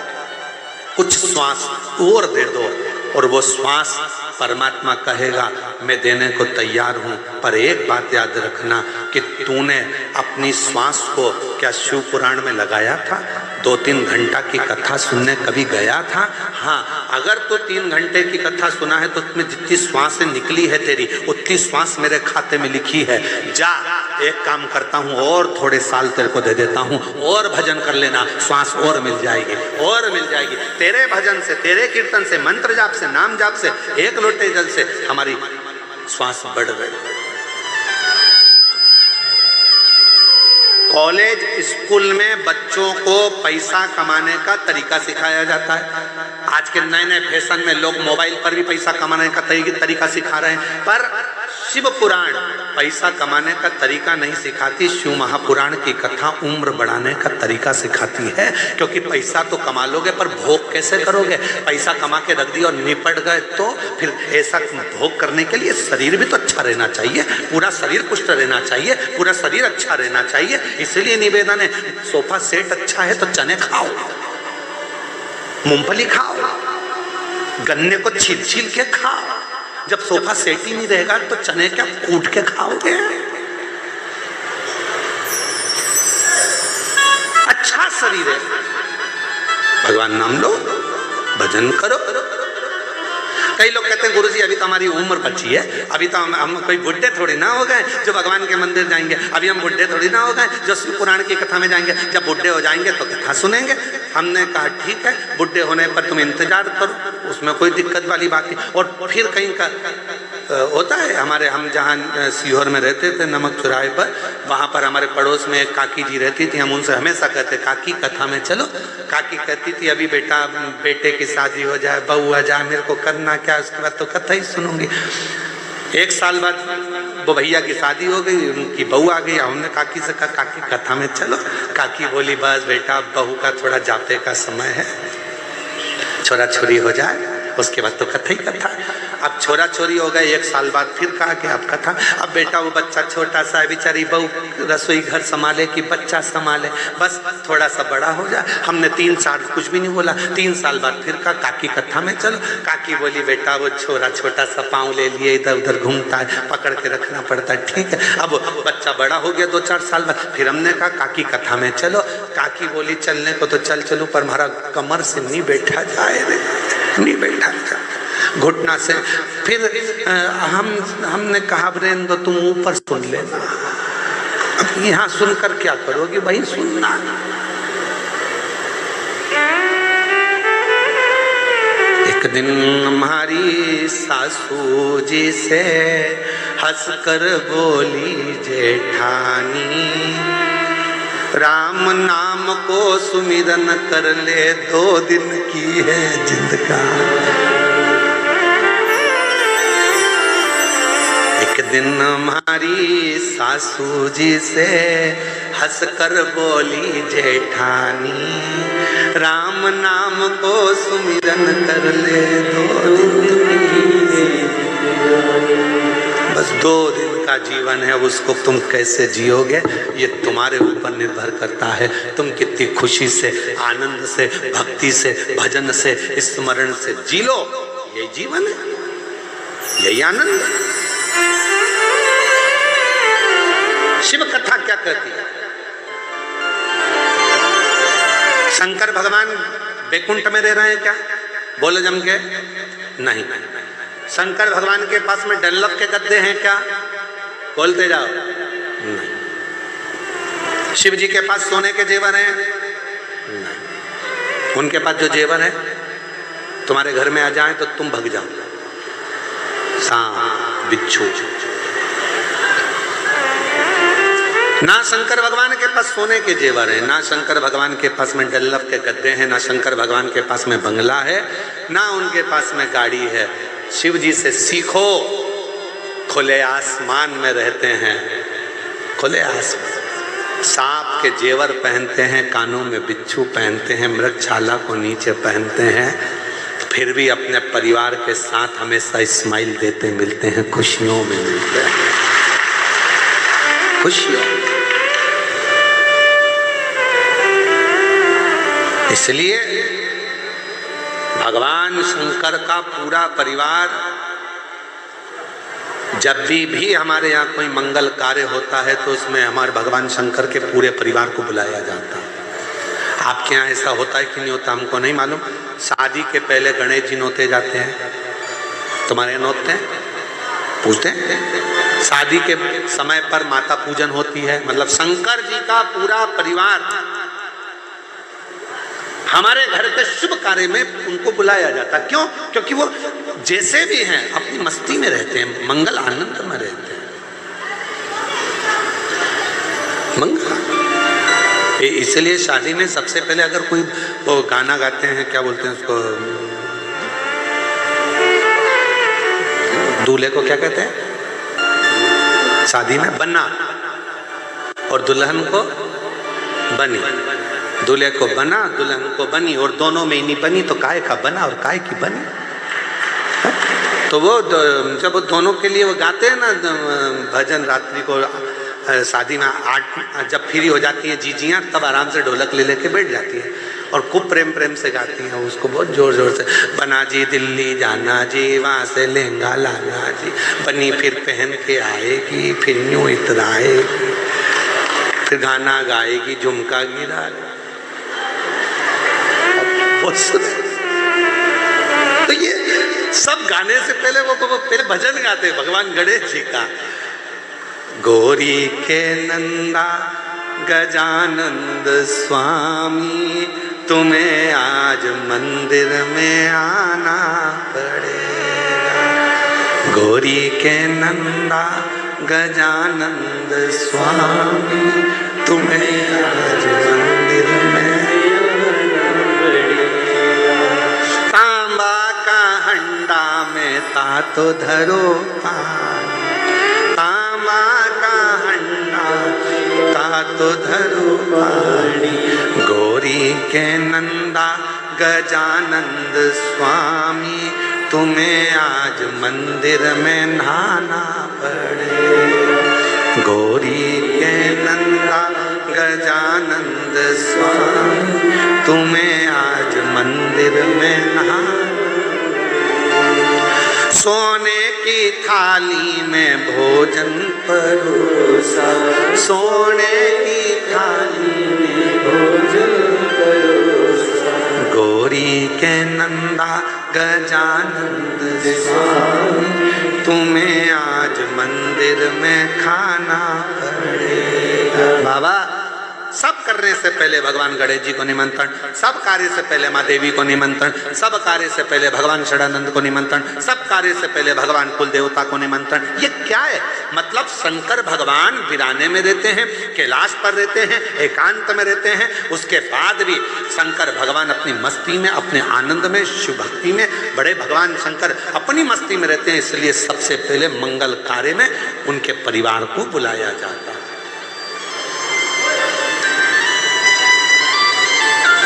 कुछ श्वास और दे दो, और वो श्वास परमात्मा कहेगा मैं देने को तैयार हूँ। पर एक बात याद रखना कि तूने अपनी श्वास को क्या शिव पुराण में लगाया था? 2-3 घंटा की कथा सुनने कभी गया था? हाँ, अगर तो 3 घंटे की कथा सुना है तो उसमें जितनी श्वासें निकली है तेरी, उतनी श्वास मेरे खाते में लिखी है। जा, एक काम करता हूँ और थोड़े साल तेरे को दे देता हूँ, और भजन कर लेना, श्वास और मिल जाएगी, और मिल जाएगी। तेरे भजन से, तेरे कीर्तन से, मंत्र जाप से, नाम जाप से, 1 लोटे जल से हमारी श्वास बढ़ गई। कॉलेज स्कूल में बच्चों को पैसा कमाने का तरीका सिखाया जाता है। आज के नए नए फैशन में लोग मोबाइल पर भी पैसा कमाने का तरीका सिखा रहे हैं, पर शिव पुराण पैसा कमाने का तरीका नहीं सिखाती। शिव महापुराण की कथा उम्र बढ़ाने का तरीका सिखाती है, क्योंकि पैसा तो कमा लोगे पर भोग कैसे करोगे? पैसा कमा के रख दिया और निपट गए तो फिर ऐसा भोग करने के लिए शरीर भी तो अच्छा रहना चाहिए, पूरा शरीर पुष्ट रहना चाहिए, पूरा शरीर अच्छा रहना चाहिए। इसलिए निवेदन है, सोफा सेट अच्छा है तो चने खाओ, मूंगफली खाओ, गन्ने को छील छील के खाओ। जब सोफा सेट ही नहीं रहेगा तो चने क्या कूट के खाओगे? अच्छा शरीर है, भगवान नाम लो, भजन करो। कई लोग कहते हैं गुरुजी अभी तो हमारी उम्र बची है, अभी तो हम कोई बुढ़े थोड़ी ना हो गए जो भगवान के मंदिर जाएंगे, अभी हम बुढ़े थोड़ी ना हो गए जो शिव पुराण की कथा में जाएंगे। जब बुढ़े हो जाएंगे तो कथा सुनेंगे। हमने कहा ठीक है, बुढ़े होने पर तुम इंतजार करो, उसमें कोई दिक्कत वाली बात नहीं। और फिर कहीं का होता है, हमारे हम जहाँ सीहोर में रहते थे नमक चौराहे पर, वहाँ पर हमारे पड़ोस में एक काकी जी रहती थी। हम उनसे हमेशा कहते काकी कथा में चलो। काकी कहती थी अभी बेटा बेटे की शादी हो जाए, बहू आ जाए, मेरे को करना क्या, उसके बाद तो कथा ही सुनूंगी। 1 साल बाद वो भैया की शादी हो गई, उनकी बहू आ गई। हमने काकी से कहा काकी कथा में चलो। काकी बोली बस बेटा बहू का थोड़ा जाते का समय है, छोरा छोरी हो जाए उसके बाद तो कथा ही कथा। अब छोरा छोरी हो गए, 1 साल बाद फिर कहा कि अब कथा। अब बेटा वो बच्चा छोटा सा है, बेचारी बहू रसोई घर संभाले कि बच्चा संभाले, बस थोड़ा सा बड़ा हो जाए। हमने 3 साल कुछ भी नहीं बोला। 3 साल बाद फिर कहा काकी कथा में चलो। काकी बोली बेटा वो छोरा छोटा सा पाँव ले लिए इधर उधर घूमता है, पकड़ के रखना पड़ता है, ठीक है। अब बच्चा बड़ा हो गया 2-4 साल बाद, फिर हमने कहा काकी कथा में चलो। काकी बोली चलने को तो चलूं पर हमारा कमर से नहीं बैठा जाए रे, नहीं बैठा घुटना से। फिर हमने कहा ब्रेंदो तुम ऊपर सुन लेना। अब यहाँ सुनकर क्या करोगे भाई, सुनना। एक एक दिन हमारी सासू जी से हंसकर बोली जेठानी, राम नाम को सुमिरन कर ले, 2 दिन की है जिंदगानी। एक दिन हमारी सासू जी से हंसकर बोली जेठानी, राम नाम को सुमिरन कर ले, 2 दिन की, बस 2 दिन का जीवन है, उसको तुम कैसे जियोगे ये तुम्हारे ऊपर निर्भर करता है। तुम कितनी खुशी से, आनंद से, भक्ति से, भजन से, स्मरण से जी लो, यही जीवन है, यही आनंद है। शिव कथा क्या कहती है? शंकर भगवान बैकुंठ में रह रहे हैं क्या? बोलो जम के नहीं। शंकर भगवान के पास में डल्लभ के गद्दे हैं क्या? बोलते जाओ नहीं। शिव जी के पास सोने के जेवर हैं? नहीं। उनके पास जो जेवर है तुम्हारे घर में आ जाए तो तुम भग जाओ, सांप बिच्छू। ना शंकर भगवान के पास सोने के जेवर है, ना शंकर भगवान के पास में डल्लभ के गद्दे हैं, ना शंकर भगवान के पास में बंगला है, ना उनके पास में गाड़ी है। शिव जी से सीखो, खुले आसमान में रहते हैं, खुले आसमान, सांप के जेवर पहनते हैं, कानों में बिच्छू पहनते हैं, मृगछाला को नीचे पहनते हैं, फिर भी अपने परिवार के साथ हमेशा स्माइल देते मिलते हैं, खुशियों में मिलते हैं, खुशियों। इसलिए भगवान शंकर का पूरा परिवार, जब भी हमारे यहाँ कोई मंगल कार्य होता है तो उसमें हमारे भगवान शंकर के पूरे परिवार को बुलाया जाता है। आपके यहाँ ऐसा होता है कि नहीं होता हमको नहीं मालूम। शादी के पहले गणेश जी नोते जाते हैं, तुम्हारे यहाँ नोतते हैं? पूछते हैं। शादी के समय पर माता पूजन होती है, मतलब शंकर जी का पूरा परिवार हमारे घर के शुभ कार्य में उनको बुलाया जाता। क्यों? क्योंकि वो जैसे भी हैं अपनी मस्ती में रहते हैं, मंगल आनंद में रहते हैं, मंगल। इसलिए शादी में सबसे पहले अगर कोई वो गाना गाते हैं, क्या बोलते हैं उसको, दूल्हे को क्या कहते हैं शादी में? बन्ना। और दुल्हन को बनी। दूल्हे को बना, दुल्हन को बनी, और दोनों में ही नहीं बनी तो काय का बना और काय की बनी। तो वो जब दोनों के लिए वो गाते हैं ना भजन, रात्रि को शादी में 8 जब फ्री हो जाती हैं जीजियाँ, तब आराम से ढोलक ले लेके बैठ जाती हैं और खूब प्रेम प्रेम से गाती हैं उसको, बहुत जोर जोर से। बना जी दिल्ली जाना जी, वहाँ से लहंगा लाना जी, बनी फिर पहन के आएगी, फिर यूँ इतराएगी, फिर गाना गाएगी, झुमका गिरा। तो ये सब गाने से पहले वो पहले भजन गाते हैं भगवान गणेश जी का। गौरी के नंदा गजानंद स्वामी, तुम्हें आज मंदिर में आना पड़ेगा। गौरी के नंदा गजानंद स्वामी, तुम्हें आज मंदिर में तो धरो पानी, तांबा का हंडा ता तो धरो पानी। गौरी के नंदा गजानंद स्वामी, तुम्हें आज मंदिर में नहाना पड़ेगा। गौरी के नंदा गजानंद स्वामी, तुम्हें आज मंदिर में नहाना। सोने की थाली में भोजन परोसा, सोने की थाली में भोजन परोसा। गौरी के नंदा गजानंद स्वामी, तुम्हें आज मंदिर में खाना पड़ेगा। बाबा सब करने से पहले भगवान गणेश जी को निमंत्रण, सब कार्य से पहले माँ देवी को निमंत्रण, सब कार्य से पहले भगवान षडानंद को निमंत्रण, सब कार्य से पहले भगवान कुल देवता को निमंत्रण। ये क्या है? मतलब शंकर भगवान वीराने में रहते हैं, कैलाश पर रहते हैं, एकांत में रहते हैं, उसके बाद भी शंकर भगवान अपनी मस्ती में, अपने आनंद में, शिव भक्ति में, बड़े भगवान शंकर अपनी मस्ती में रहते हैं। इसलिए सबसे पहले मंगल कार्य में उनके परिवार को बुलाया जाता है।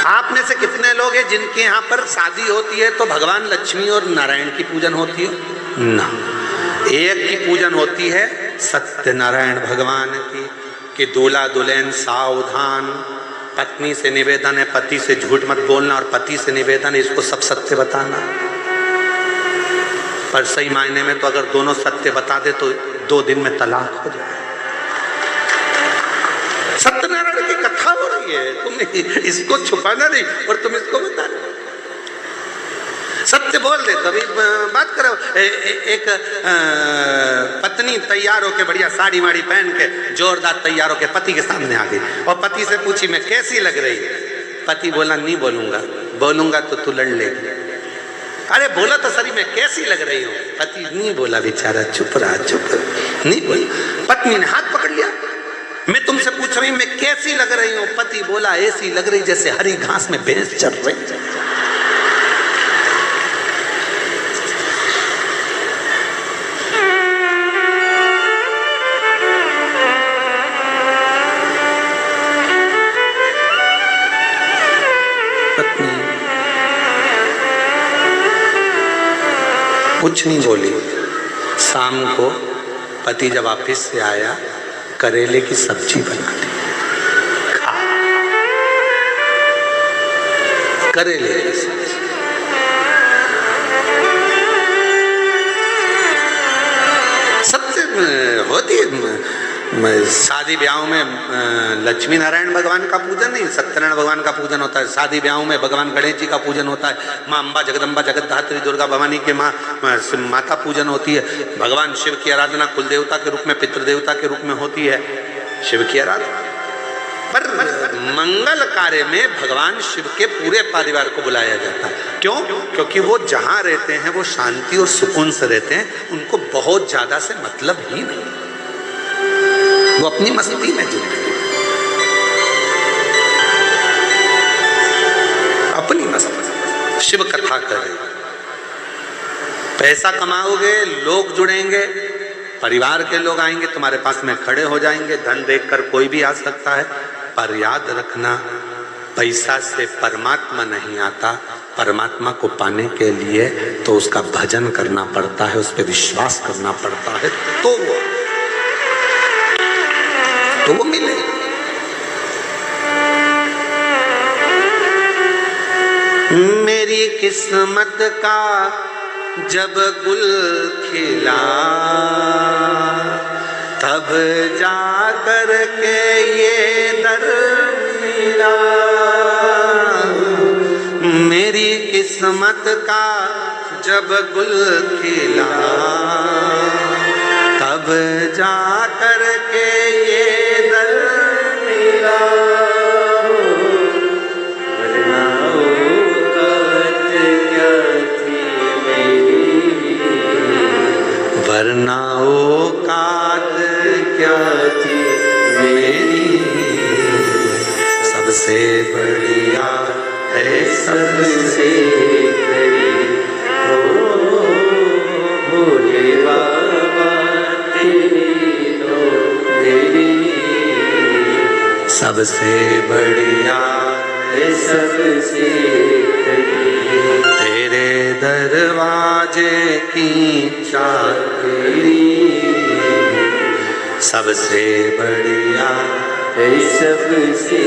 आप में से कितने लोग हैं जिनके यहाँ पर शादी होती है तो भगवान लक्ष्मी और नारायण की पूजन होती है? ना, एक की पूजन होती है सत्यनारायण भगवान की, कि दूल्हा दुल्हन सावधान, पत्नी से निवेदन है पति से झूठ मत बोलना, और पति से निवेदन है इसको सब सत्य बताना। पर सही मायने में तो अगर दोनों सत्य बता दे तो 2 दिन में तलाक हो जाए। सत्यनारायण की कथा हो रही है, तुम इसको छुपाना नहीं और तुम इसको बताना। सत्य बोल दे। तभी बात करो, एक पत्नी तैयार होके बढ़िया साड़ी वाड़ी पहन के जोरदार तैयार होके पति के सामने आ गई और पति से पूछी मैं कैसी लग रही? पति बोला नहीं बोलूंगा, बोलूंगा तो तू लड़ लेगी। अरे बोला तो सही मैं कैसी लग रही हूँ? पति नहीं बोला, बेचारा चुप रहा, चुप नहीं बोला। पत्नी ने हाथ पकड़ लिया, मैं तुमसे पूछ रही हूँ मैं कैसी लग रही हूँ? पति बोला ऐसी लग रही जैसे हरी घास में भैंस चल रही। पत्नी कुछ नहीं बोली। शाम को पति जब ऑफिस से आया, करेले की सब्जी बना दी, खा। करेले की सब्जी सबसे होती है शादी ब्याह में। लक्ष्मी नारायण भगवान का पूजन नहीं, सत्यनारायण भगवान का पूजन होता है। शादी ब्याह में भगवान गणेश जी का पूजन होता है। माँ अम्बा जगदम्बा जगतधात्री दुर्गा भवानी के माता पूजन होती है। भगवान शिव की आराधना कुल देवता के रूप में, पितृदेवता के रूप में होती है, शिव की आराधना। पर मंगल कार्य में भगवान शिव के पूरे परिवार को बुलाया जाता है। क्यों? क्योंकि वो जहाँ रहते हैं वो शांति और सुकून से रहते हैं, उनको बहुत ज्यादा से मतलब ही नहीं, वो अपनी मस्ती में जीते, अपनी मस्ती। शिव कथा करें, पैसा कमाओगे, लोग जुड़ेंगे, परिवार के लोग आएंगे, तुम्हारे पास में खड़े हो जाएंगे। धन देखकर कोई भी आ सकता है, पर याद रखना पैसा से परमात्मा नहीं आता। परमात्मा को पाने के लिए तो उसका भजन करना पड़ता है, उस पर विश्वास करना पड़ता है, तो वो मिले। मेरी किस्मत का जब गुल खिला, तब जा कर के ये दर मिला। मेरी किस्मत का जब गुल खिला, तब जा कर के ये दर मिला। वरना औकात क्या थी मेरी, सबसे बढ़िया है सबसे करीब। भोले बाबा तेरी तो तेरी, सबसे बढ़िया है सबसे करीब। तेरे दरवाजे की चाकरी, सबसे बढ़िया है सबसे।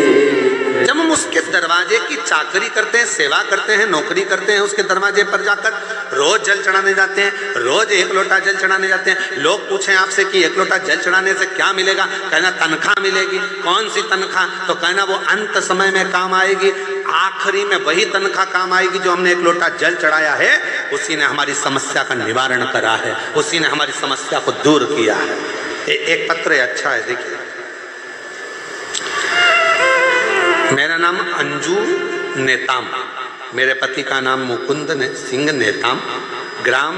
जब हम उसके दरवाजे की चाकरी करते हैं, सेवा करते हैं, नौकरी करते हैं, उसके दरवाजे पर जाकर रोज जल चढ़ाने जाते हैं, रोज 1 लोटा जल चढ़ाने जाते हैं। लोग पूछें आपसे कि 1 लोटा जल चढ़ाने से क्या मिलेगा? कहना तनख्वाह मिलेगी। कौन सी तनख्वाह? तो कहना वो अंत समय में काम आएगी, आखिरी में वही तनख्वाह काम आएगी जो हमने 1 लोटा जल चढ़ाया है, उसी ने हमारी समस्या का निवारण करा है, उसी ने हमारी समस्या को दूर किया है। एक पत्र अच्छा है, देखिए। मेरा नाम अंजू नेताम, मेरे पति का नाम मुकुंद सिंह नेताम, ग्राम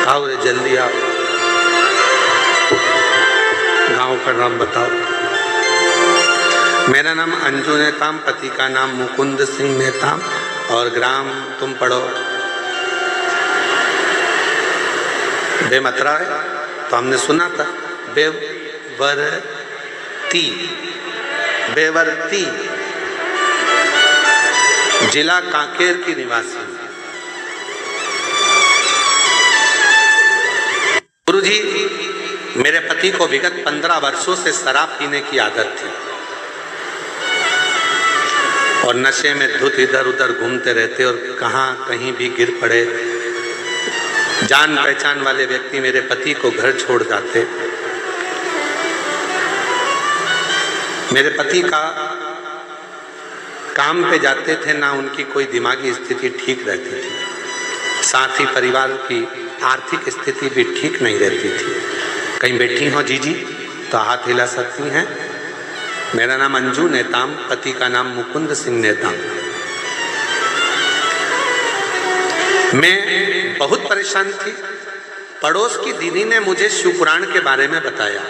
आओ रे जल्दी आओ, गांव का नाम बताओ। मेरा नाम अंजू नेताम, पति का नाम मुकुंद सिंह नेताम और ग्राम तुम पढ़ो बेमतरा है, तो हमने सुना था बेवरती, बेवरती जिला कांकेर की निवासी। गुरुजी, मेरे पति को विगत 15 वर्षों से शराब पीने की आदत थी और नशे में धुत इधर उधर घूमते रहते और कहाँ कहीं भी गिर पड़े। जान पहचान वाले व्यक्ति मेरे पति को घर छोड़ जाते। मेरे पति का काम पे जाते थे ना, उनकी कोई दिमागी स्थिति ठीक रहती थी, साथ ही परिवार की आर्थिक स्थिति भी ठीक नहीं रहती थी। कहीं बैठी हो जीजी तो हाथ हिला सकती हैं। मेरा नाम अंजू नेताम, पति का नाम मुकुंद सिंह नेताम। मैं बहुत परेशान थी। पड़ोस की दीदी ने मुझे शिव पुराण के बारे में बताया,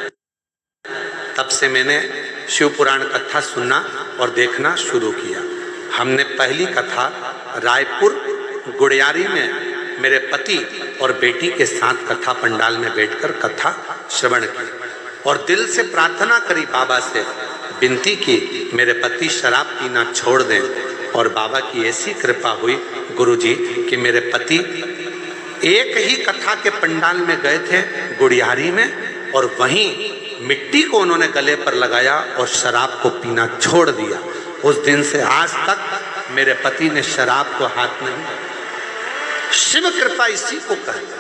तब से मैंने शिव पुराण कथा सुनना और देखना शुरू किया। हमने पहली कथा रायपुर गुड़ियारी में मेरे पति और बेटी के साथ कथा पंडाल में बैठकर कथा श्रवण की और दिल से प्रार्थना करी, बाबा से विनती की मेरे पति शराब पीना छोड़ दें। और बाबा की ऐसी कृपा हुई गुरुजी कि मेरे पति एक ही कथा के पंडाल में गए थे गुड़ियारी में और वहीं मिट्टी को उन्होंने गले पर लगाया और शराब को पीना छोड़ दिया। उस दिन से आज तक मेरे पति ने शराब को हाथ नहीं। शिव कृपा इसी को कहते हैं।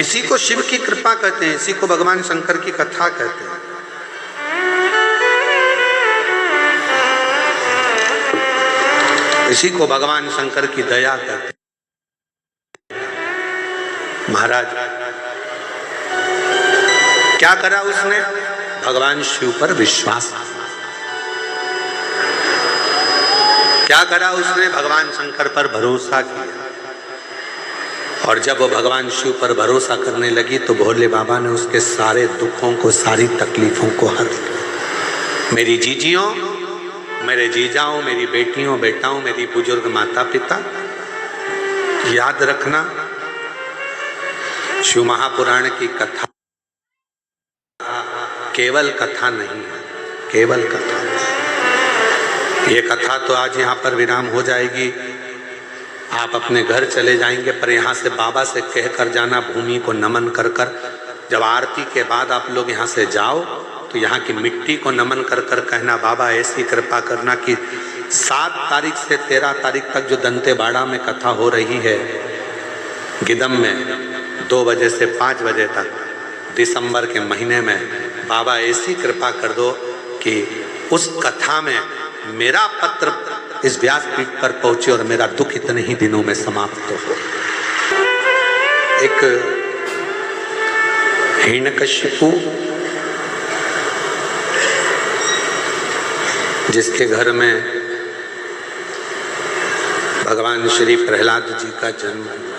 इसी को शिव की कृपा कहते हैं, इसी को भगवान शंकर की कथा कहते हैं। इसी को भगवान शंकर की दया कहते हैं। महाराज क्या करा उसने? भगवान शिव पर विश्वास। क्या करा उसने? भगवान शंकर पर भरोसा किया। और जब वो भगवान शिव पर भरोसा करने लगी तो भोले बाबा ने उसके सारे दुखों को, सारी तकलीफों को हर लिया। मेरी जीजियों, मेरे जीजाओं, मेरी बेटियों, बेटाओं, मेरी बुजुर्ग माता पिता, याद रखना शिव महापुराण की कथा केवल कथा नहीं है, केवल कथा। ये कथा तो आज यहाँ पर विराम हो जाएगी, आप अपने घर चले जाएंगे, पर यहाँ से बाबा से कह कर जाना, भूमि को नमन कर कर। जब आरती के बाद आप लोग यहाँ से जाओ तो यहाँ की मिट्टी को नमन कर कर कहना, बाबा ऐसी कृपा करना कि 7 तारीख से 13 तारीख तक जो दंतेवाड़ा में कथा हो रही है गिदम में 2 बजे से 5 बजे तक दिसंबर के महीने में, बाबा ऐसी कृपा कर दो कि उस कथा में मेरा पत्र इस व्यासपीठ पर पहुंचे और मेरा दुख इतने ही दिनों में समाप्त हो। एक हिरण्यकशिपु जिसके घर में भगवान श्री प्रहलाद जी का जन्म हुआ,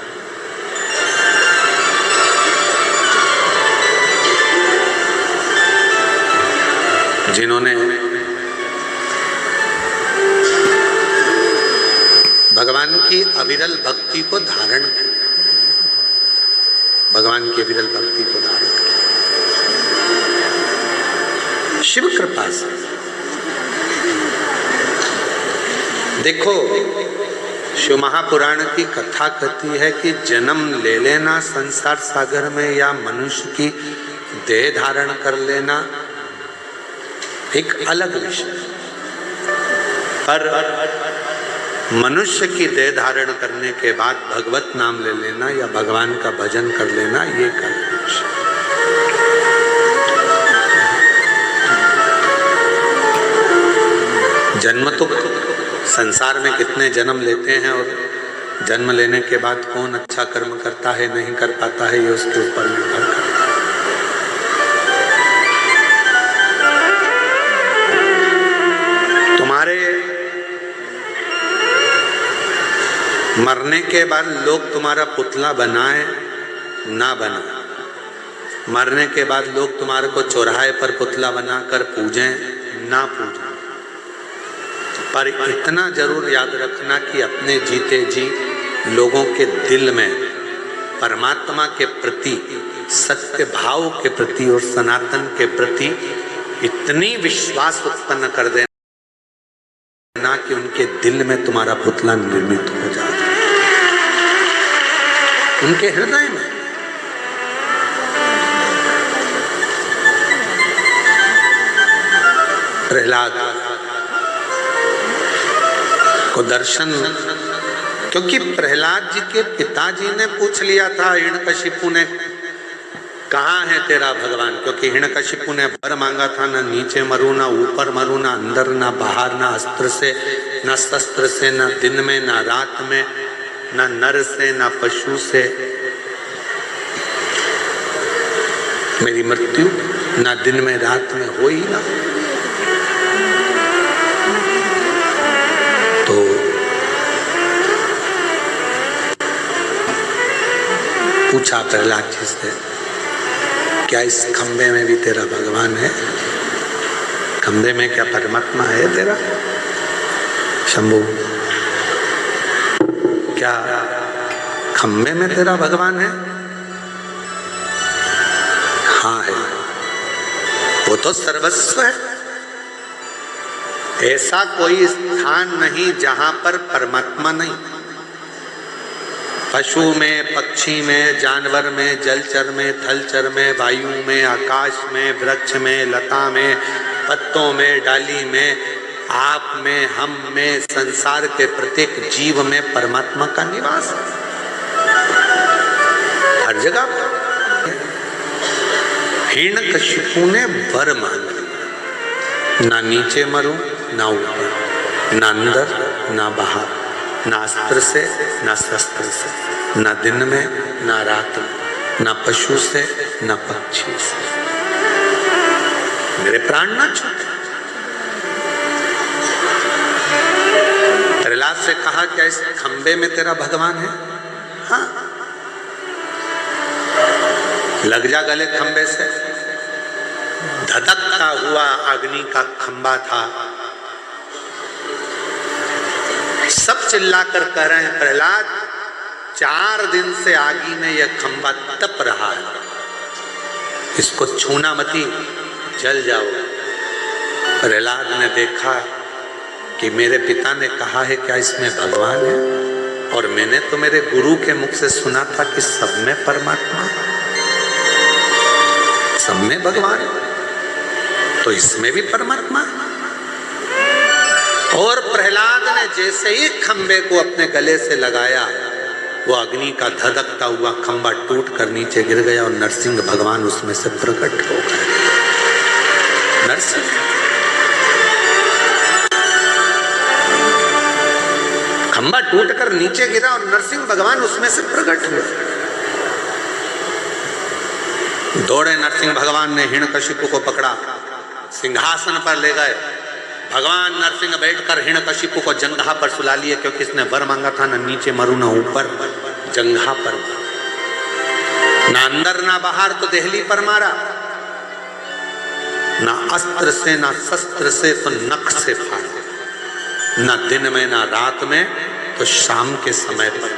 जिन्होंने भगवान की अविरल भक्ति को धारण किया, भगवान की अविरल भक्ति को धारण किया शिव कृपा से। देखो, शिव महापुराण की कथा कहती है कि जन्म ले लेना संसार सागर में या मनुष्य की देह धारण कर लेना एक अलग विषय, पर मनुष्य की देह धारण करने के बाद भगवत नाम ले लेना या भगवान का भजन कर लेना, ये कल्पना। जन्म तो संसार में कितने जन्म लेते हैं और जन्म लेने के बाद कौन अच्छा कर्म करता है नहीं कर पाता है, ये उसके ऊपर निर्भर करता है। तुम्हारे मरने के बाद लोग तुम्हारा पुतला बनाए ना बनाए, मरने के बाद लोग तुम्हारे को चौराहे पर पुतला बनाकर पूजें ना पूजें, पर इतना जरूर याद रखना कि अपने जीते जी लोगों के दिल में परमात्मा के प्रति, सत्य भाव के प्रति और सनातन के प्रति इतनी विश्वास उत्पन्न कर देना कि उनके दिल में तुम्हारा पुतला निर्मित हो जाए, उनके हृदय में। प्रहलाद को दर्शन, क्योंकि प्रहलाद जी के पिताजी ने पूछ लिया था, हिरण्यकशिपु ने, कहाँ है तेरा भगवान, क्योंकि हिरण्यकशिपु ने वर मांगा था, ना नीचे मरूं ना ऊपर मरूं, ना अंदर ना बाहर, ना अस्त्र से ना शस्त्र से, ना दिन में ना रात में, ना नर से ना पशु से, मेरी मृत्यु ना दिन में रात में हो ही ना। तो पूछा प्रहलाद जी से, क्या इस खंबे में भी तेरा भगवान है? खंबे में क्या परमात्मा है तेरा? शंभू, क्या खंबे में तेरा भगवान है? हाँ है, वो तो सर्वस्व है। ऐसा कोई स्थान नहीं जहां पर परमात्मा नहीं। पशु में, पक्षी में, जानवर में, जलचर में, थलचर में, वायु में, आकाश में, वृक्ष में, लता में, पत्तों में, डाली में, आप में, हम में, संसार के प्रत्येक जीव में परमात्मा का निवास है, हर जगह। हिरण्यकशिपु ने वर मांग लिया, ना नीचे मरूं ना ऊपर, ना अंदर ना बाहर, ना अस्त्र से ना शस्त्र से, ना दिन में ना रात में, ना पशु से ना पक्षी से, मेरे प्राण ना छूटे। प्रहलाद से कहा, क्या इस खंबे में तेरा भगवान है? हाँ। लग जा गले खंबे से। धधकता हुआ अग्नि का खंबा था। सब चिल्लाकर कह रहे हैं, प्रहलाद 4 दिन से आगी में यह खंबा तप रहा है, इसको छूना मती, जल जाओ। प्रहलाद ने देखा कि मेरे पिता ने कहा है क्या इसमें भगवान है, और मैंने तो मेरे गुरु के मुख से सुना था कि सब में परमात्मा, सब में भगवान, तो इसमें भी परमात्मा। और प्रहलाद ने जैसे ही खंबे को अपने गले से लगाया, वो अग्नि का धधकता हुआ खंबा टूट कर नीचे गिर गया और नरसिंह भगवान उसमें से प्रकट हो गए। नरसिंह, खंबा टूट कर नीचे गिरा और नरसिंह भगवान उसमें से प्रकट हुए। दौड़े नरसिंह भगवान ने हिरण्यकशिपु को पकड़ा, सिंहासन पर ले गए। भगवान नरसिंह बैठकर हिरण्यकशिपु को जंघा पर सुला लिए, क्योंकि इसने वर मांगा था, ना नीचे मरूं ना ऊपर, जंघा पर, ना अंदर ना बाहर, तो देहली पर मारा, ना अस्त्र से ना शस्त्र से, तो नख से फाड़ा, ना दिन में ना रात में, तो शाम के समय पर,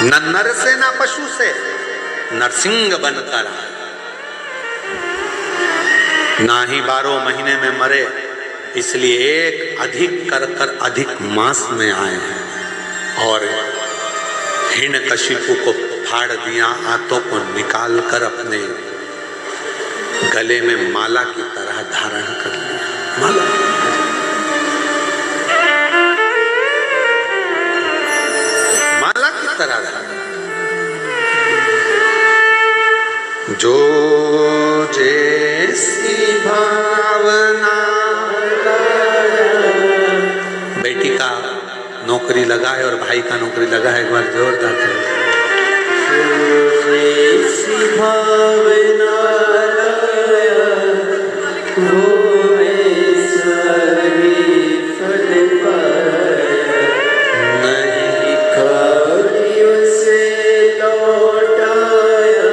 न नर से ना पशु से, नरसिंह बनकर, ना ही 12 महीने में मरे, इसलिए एक अधिक कर कर अधिक मास में आए हैं और हिरण्यकशिपु को फाड़ दिया, हाथों को निकाल कर अपने गले में माला की तरह धारण कर लिया। माला जो जैसी भावना। बेटी का नौकरी लगा है और भाई का नौकरी लगा है, एक बार जोरदार जैसी भावना लाया वो सही फल पाया, नहीं खालियों से लौटाया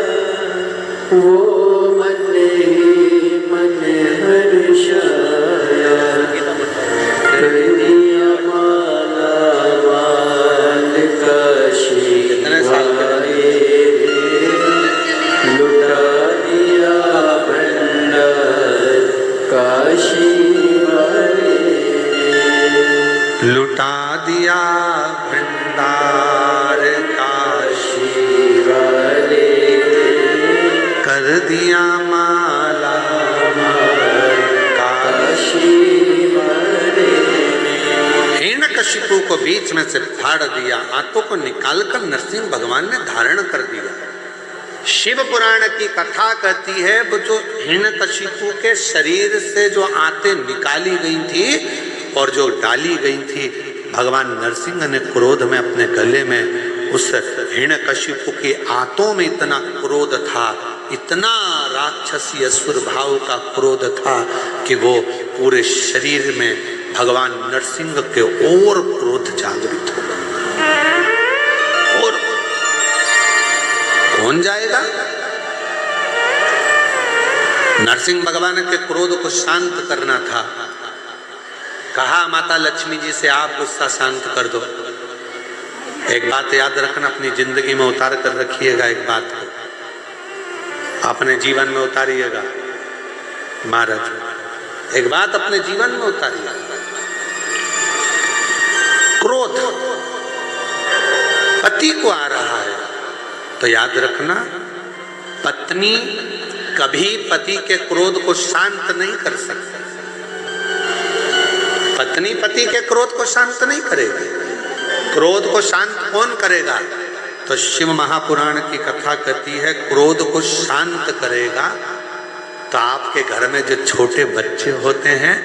वो मन ही मन हर्षाया। कर दिया माला माल का शिवाए, लुटा दिया भंडार काशी वाले, लुटा दिया भंडार काशी वाले, कर दिया माला काशी वाले। हिरण्यकशिपु को बीच में से फाड़ दिया, आंतों को निकालकर नरसिंह भगवान ने धारण कर दिया। शिव पुराण की कथा कहती है वो जो हिरण्यकशिपु के शरीर से जो आंतें निकाली गई थी और जो डाली गई थी, भगवान नरसिंह ने क्रोध में अपने गले में उस हिरण्यकशिपु के आंतों में इतना क्रोध था, इतना राक्षसी असुर भाव का क्रोध था कि वो पूरे शरीर में भगवान नरसिंह के और क्रोध जागृत हो गया। और कौन जाएगा? नरसिंह भगवान के क्रोध को शांत करना था। कहा माता लक्ष्मी जी से आप गुस्सा शांत कर दो। एक बात याद रखना, अपनी जिंदगी में उतार कर रखिएगा, एक बात को अपने जीवन में उतारिएगा। महाराज एक बात अपने जीवन में उतारिएगा, क्रोध पति को आ रहा है तो याद रखना, पत्नी कभी पति के क्रोध को शांत नहीं कर सकती। पत्नी पति के क्रोध को शांत नहीं करेगी। क्रोध को शांत कौन करेगा? तो शिव महापुराण की कथा कहती है क्रोध को शांत करेगा तो आपके घर में जो छोटे बच्चे होते हैं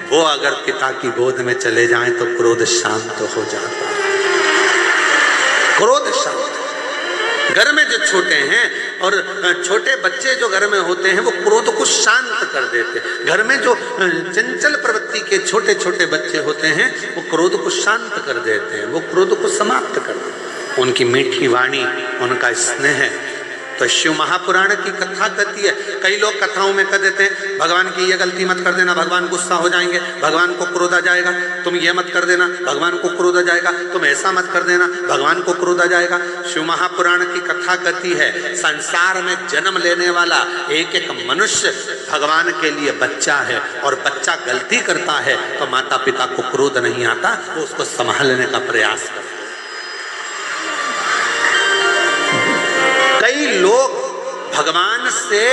वो अगर पिता की गोद में चले जाएं तो क्रोध शांत हो जाता है। क्रोध शांत। घर में जो छोटे हैं और छोटे बच्चे जो घर में होते हैं वो क्रोध को शांत कर देते हैं। घर में जो चंचल प्रवृत्ति के छोटे छोटे बच्चे होते हैं वो क्रोध को शांत कर देते हैं, वो क्रोध को समाप्त कर देते हैं। उनकी मीठी वाणी, उनका स्नेह। तो शिव महापुराण की कथा कहती है, कई लोग कथाओं में कह देते हैं भगवान की ये गलती मत कर देना, भगवान गुस्सा हो जाएंगे, भगवान को क्रोध आ जाएगा, तुम ये मत कर देना, भगवान को क्रोध आ जाएगा, तुम ऐसा मत कर देना, भगवान को क्रोध आ जाएगा। शिव महापुराण की कथा कहती है संसार में जन्म लेने वाला एक एक मनुष्य भगवान के लिए बच्चा है, और बच्चा गलती करता है तो माता पिता को क्रोध नहीं आता, वो उसको संभालने का प्रयास करता है। कई लोग भगवान से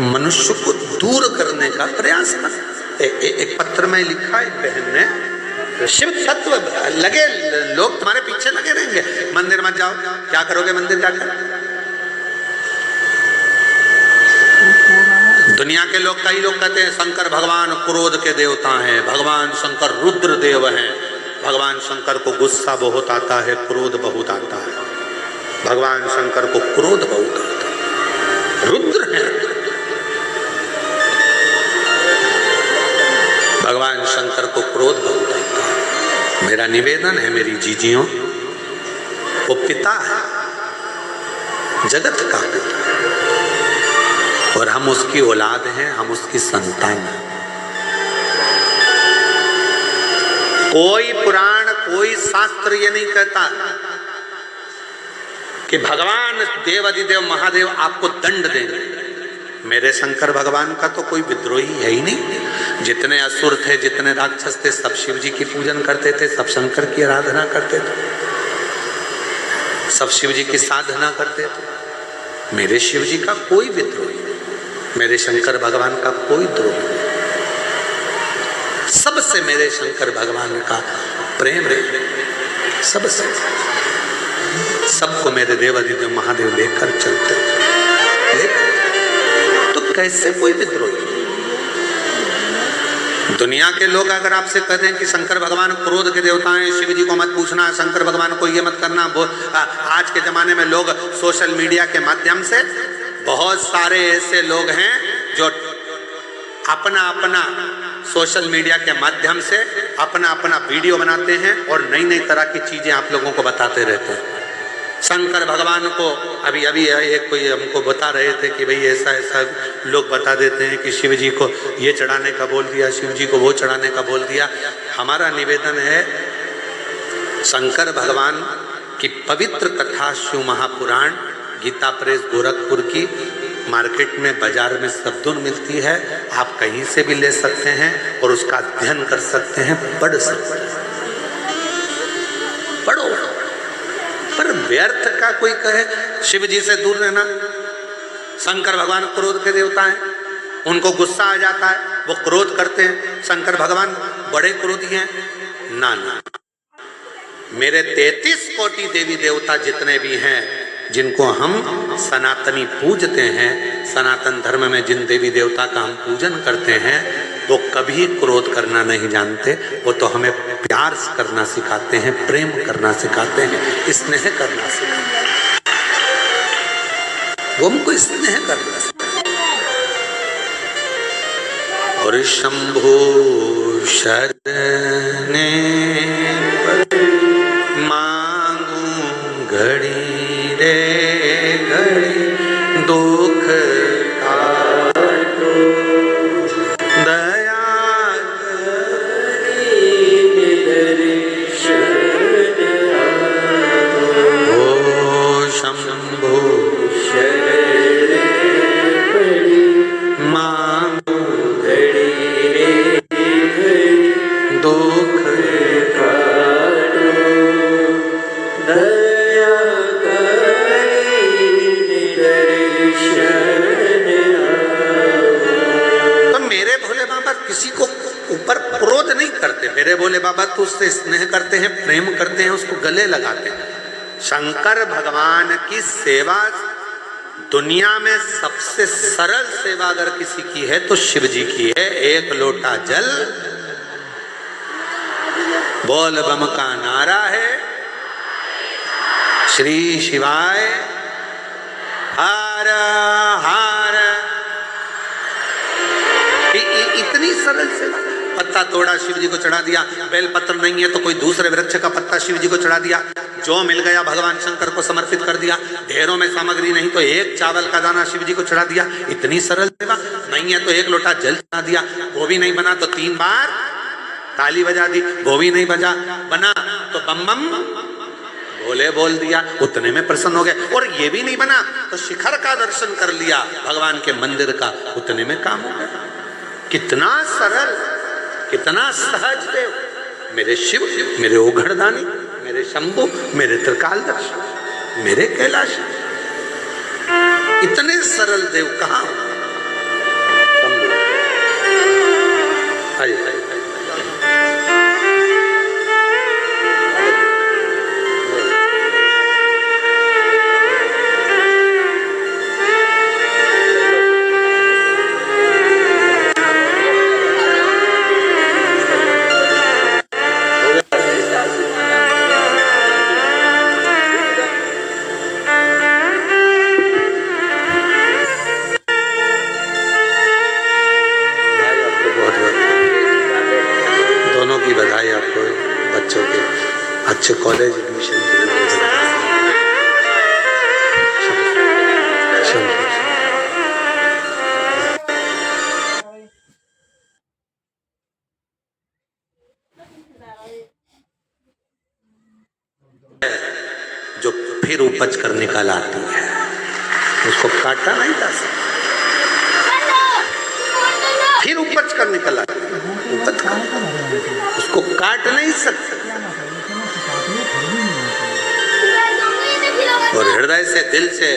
मनुष्य को दूर करने का प्रयास करते। एक पत्र में लिखा एक बहन ने, शिव तत्व लगे लोग तुम्हारे पीछे लगे रहेंगे, मंदिर मत जाओ, क्या करोगे मंदिर जाकर? दुनिया के लोग, कई लोग कहते हैं शंकर भगवान क्रोध के देवता हैं, भगवान शंकर रुद्र देव हैं, भगवान शंकर को गुस्सा बहुत आता है, क्रोध बहुत आता है, भगवान शंकर को क्रोध बहुत आता है, रुद्र है, भगवान शंकर को क्रोध बहुत आता है। मेरा निवेदन है मेरी जीजियों, वो पिता है, जगत का पिता, और हम उसकी औलाद हैं, हम उसकी संतान हैं। कोई पुराण, कोई शास्त्र ये नहीं कहता कि भगवान देवाधिदेव महादेव आपको दंड देंगे। मेरे शंकर भगवान का तो कोई विद्रोही है ही नहीं। जितने असुर थे, जितने राक्षस थे, सब शिव जी की पूजन करते थे, सब शंकर की आराधना करते थे, सब शिव जी की साधना करते थे। मेरे शिव जी का कोई विद्रोही नहीं, मेरे शंकर भगवान का कोई द्रोही नहीं। सबसे मेरे शंकर भगवान का प्रेम है, सबसे, सबको मेरे देवाधिदेव महादेव लेकर चलते। कैसे कोई विद्रोही? दुनिया के लोग अगर आपसे कह दें कि शंकर भगवान क्रोध के देवता हैं, शिव जी को मत पूछना, शंकर भगवान को ये मत करना, आज के जमाने में लोग सोशल मीडिया के माध्यम से बहुत सारे ऐसे लोग हैं जो अपना अपना सोशल मीडिया के माध्यम से अपना अपना वीडियो बनाते हैं और नई नई तरह की चीजें आप लोगों को बताते रहते हैं। शंकर भगवान को अभी अभी एक कोई हमको बता रहे थे कि भाई ऐसा ऐसा लोग बता देते हैं कि शिव जी को ये चढ़ाने का बोल दिया, शिव जी को वो चढ़ाने का बोल दिया। हमारा निवेदन है, शंकर भगवान की पवित्र कथा शिव महापुराण गीता प्रेस गोरखपुर की मार्केट में बाजार में सबदुन मिलती है, आप कहीं से भी ले सकते हैं और उसका अध्ययन कर सकते हैं, पढ़ सकते हैं, पढ़ो। पर व्यर्थ का कोई कहे शिव जी से दूर रहना, शंकर भगवान क्रोध के देवता हैं, उनको गुस्सा आ जाता है, वो क्रोध करते हैं, शंकर भगवान बड़े क्रोधी हैं। ना ना, मेरे 33 कोटि देवी देवता जितने भी हैं जिनको हम सनातनी पूजते हैं, सनातन धर्म में जिन देवी देवता का हम पूजन करते हैं, वो कभी क्रोध करना नहीं जानते। वो तो हमें प्यार करना सिखाते हैं, प्रेम करना सिखाते हैं, स्नेह करना सिखाते हैं। वो हमको स्नेह करना सिखाते हैं। और शंभो शरणे मांगू घड़ी रे घड़ी दुख काटो दया ओ शंभो मांगो दुख किसी को ऊपर क्रोध नहीं करते। मेरे भोले बाबा तो उससे स्नेह करते हैं, प्रेम करते हैं, उसको गले लगाते हैं। शंकर भगवान की सेवा दुनिया में सबसे सरल सेवा अगर किसी की है तो शिव जी की है। एक लोटा जल, बोल बम का नारा है, श्री शिवाय हर हर। इतनी सरल सेवा। पत्ता तोड़ा शिव जी को चढ़ा दिया, बेल पत्र नहीं है तो कोई दूसरे वृक्ष का पत्ता शिव जी को चढ़ा दिया, जो मिल गया भगवान शंकर को समर्पित कर दिया। ढेरों में सामग्री नहीं तो एक चावल का दाना शिव जी को चढ़ा दिया। इतनी सरल सेवा। नहीं है तो एक लोटा जल चढ़ा दिया, वो भी नहीं बना तो 3 बार ताली बजा दी, वो भी नहीं बना तो बम बम भोले बोल दिया, उतने में प्रसन्न हो गए। और ये भी नहीं बना तो शिखर का दर्शन कर लिया भगवान के मंदिर का, उतने में काम हो गया। कितना सरल, कितना सहज देव, मेरे शिव, मेरे ओघड़दानी, मेरे शंभु, मेरे त्रिकालदर्श, मेरे कैलाश। इतने सरल देव कहाँ हो? अच्छे कॉलेज एडमिशन के लिए जो फिर उपज कर निकल आती है, उसको काटा नहीं जा सकता। फिर उपज कर निकल आती है, उपज कर, उसको काट नहीं सकते। और हृदय से, दिल से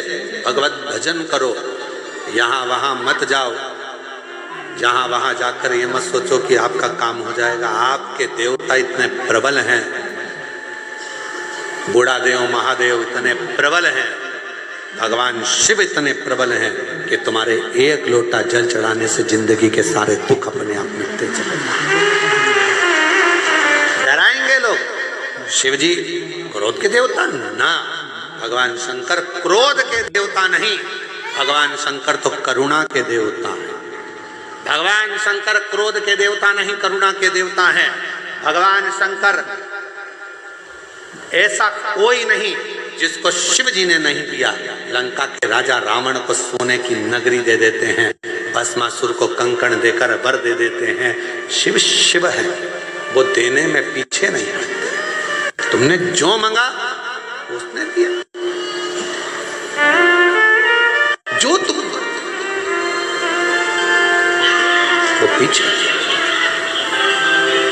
भगवत भजन करो। यहाँ वहाँ मत जाओ, जहाँ वहाँ जाकर ये मत सोचो कि आपका काम हो जाएगा। आपके देवता इतने प्रबल हैं, बूढ़ा देव महादेव इतने प्रबल हैं, भगवान शिव इतने प्रबल हैं कि तुम्हारे एक लोटा जल चढ़ाने से जिंदगी के सारे दुख अपने आप मिटते चले जाएंगे। डराएंगे लोग। शिव जी क्रोध के देवता ना, भगवान शंकर क्रोध के देवता नहीं, भगवान शंकर तो करुणा के देवता है। भगवान शंकर क्रोध के देवता नहीं, करुणा के देवता है। भगवान शंकर ऐसा कोई नहीं जिसको शिव जी ने नहीं दिया। लंका के राजा रावण को सोने की नगरी दे देते हैं, भस्मासुर को कंकण देकर वर दे देते हैं। शिव शिव है, वो देने में पीछे नहीं हटते। तुमने जो मांगा उसने दिया, जो तुम वो पीछे।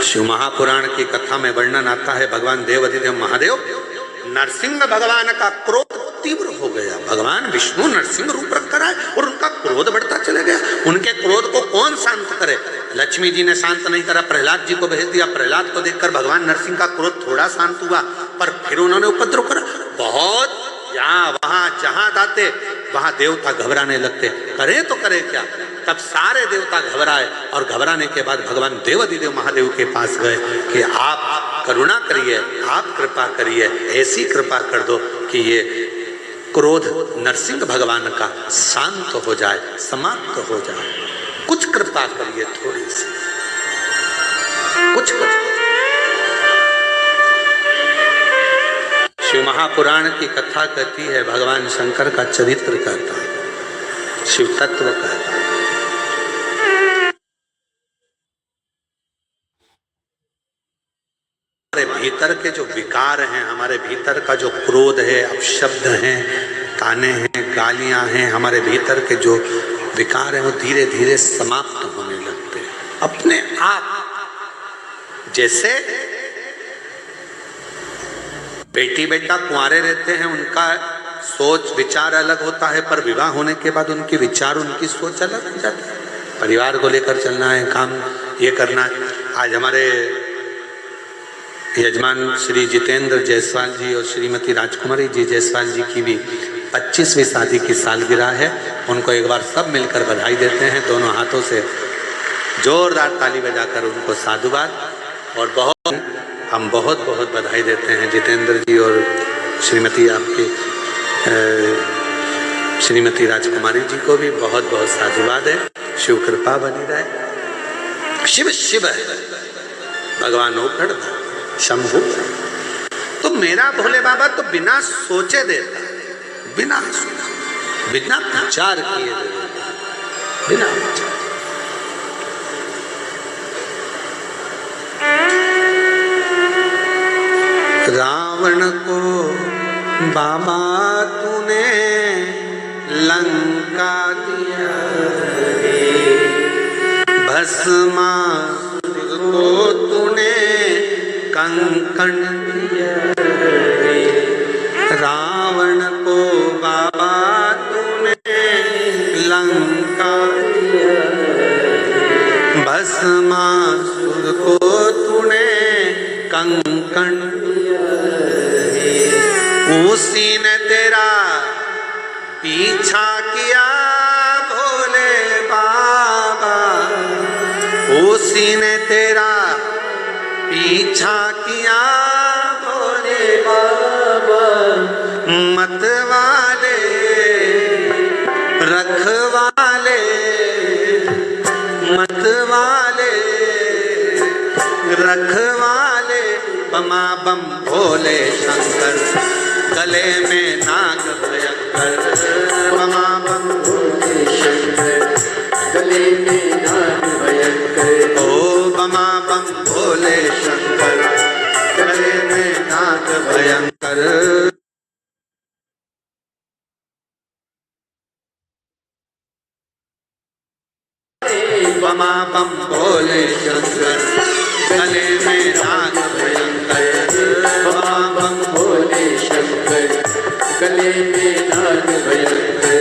शिव महापुराण की कथा में वर्णन आता है, भगवान देवाधिदेव महादेव नरसिंह भगवान का क्रोध तीव्र हो गया। भगवान विष्णु नरसिंह रूप रखकर आए और उनका क्रोध बढ़ता चला गया। उनके क्रोध को कौन शांत करे? लक्ष्मी जी ने शांत नहीं करा, प्रहलाद जी को भेज दिया। प्रहलाद को देखकर भगवान नरसिंह का क्रोध थोड़ा शांत हुआ, पर फिर उन्होंने उपद्रव करा बहुत। यहाँ वहां जहां जाते वहां देवता घबराने लगते, करे तो करे क्या। तब सारे देवता घबराए और घबराने के बाद भगवान देवाधिदेव महादेव के पास गए कि आप करुणा करिए, आप कृपा करिए, ऐसी कृपा कर दो कि ये क्रोध नरसिंह भगवान का शांत हो जाए, समाप्त हो जाए। कुछ कृपा करिए, थोड़ी सी कुछ। शिव महापुराण की कथा कहती है, भगवान शंकर का चरित्र कहता है, शिव तत्व कहता है। हमारे भीतर के जो विकार हैं, हमारे भीतर का जो क्रोध है, अपशब्द हैं, ताने हैं, गालियां हैं, हमारे भीतर के जो विकार हैं वो धीरे धीरे समाप्त होने लगते हैं अपने आप। जैसे बेटी बेटा कुंवारे रहते हैं, उनका सोच विचार अलग होता है, पर विवाह होने के बाद उनके विचार, उनकी सोच अलग हो जाती है। परिवार को लेकर चलना है, काम ये करना है। आज हमारे यजमान श्री जितेंद्र जायसवाल जी और श्रीमती राजकुमारी जी जायसवाल जी की भी 25वीं शादी की सालगिरह है। उनको एक बार सब मिलकर बधाई देते हैं, दोनों हाथों से जोरदार ताली बजाकर उनको साधुवाद। और हम बहुत बहुत बधाई देते हैं जितेंद्र जी और श्रीमती आपकी श्रीमती राजकुमारी जी को भी बहुत बहुत साधुवाद है। शिव कृपा बनी रहे। शिव शिव है, भगवान ओखड़ शंभु। तो मेरा भोले बाबा तो बिना सोचे देता है, बिना विचार किए देता है, बिना विचार। रावण को बाबा तूने लंका दिया, भस्मासुर को तूने कंकण दिया। रावण को बाबा तूने लंका दिया, भस्मासुर को तूने कंकण दिया। उसी ने तेरा पीछा किया भोले बाबा, उसी ने तेरा पीछा किया भोले बाबा। मत वाले रखवाले, मत वाले रखवाले, बमा बम भोले शंकर, गले में नाग भयंकर। बमा बम भोले शंकर, गले में नाग भयंकर। ओ बमा बम भोले शंकर, गले में नाग भयंकर। बमा बम भोले शंकर, गले में नाग भयंकर। बमा बम भोले शंकर, गले में नाग भयंकर।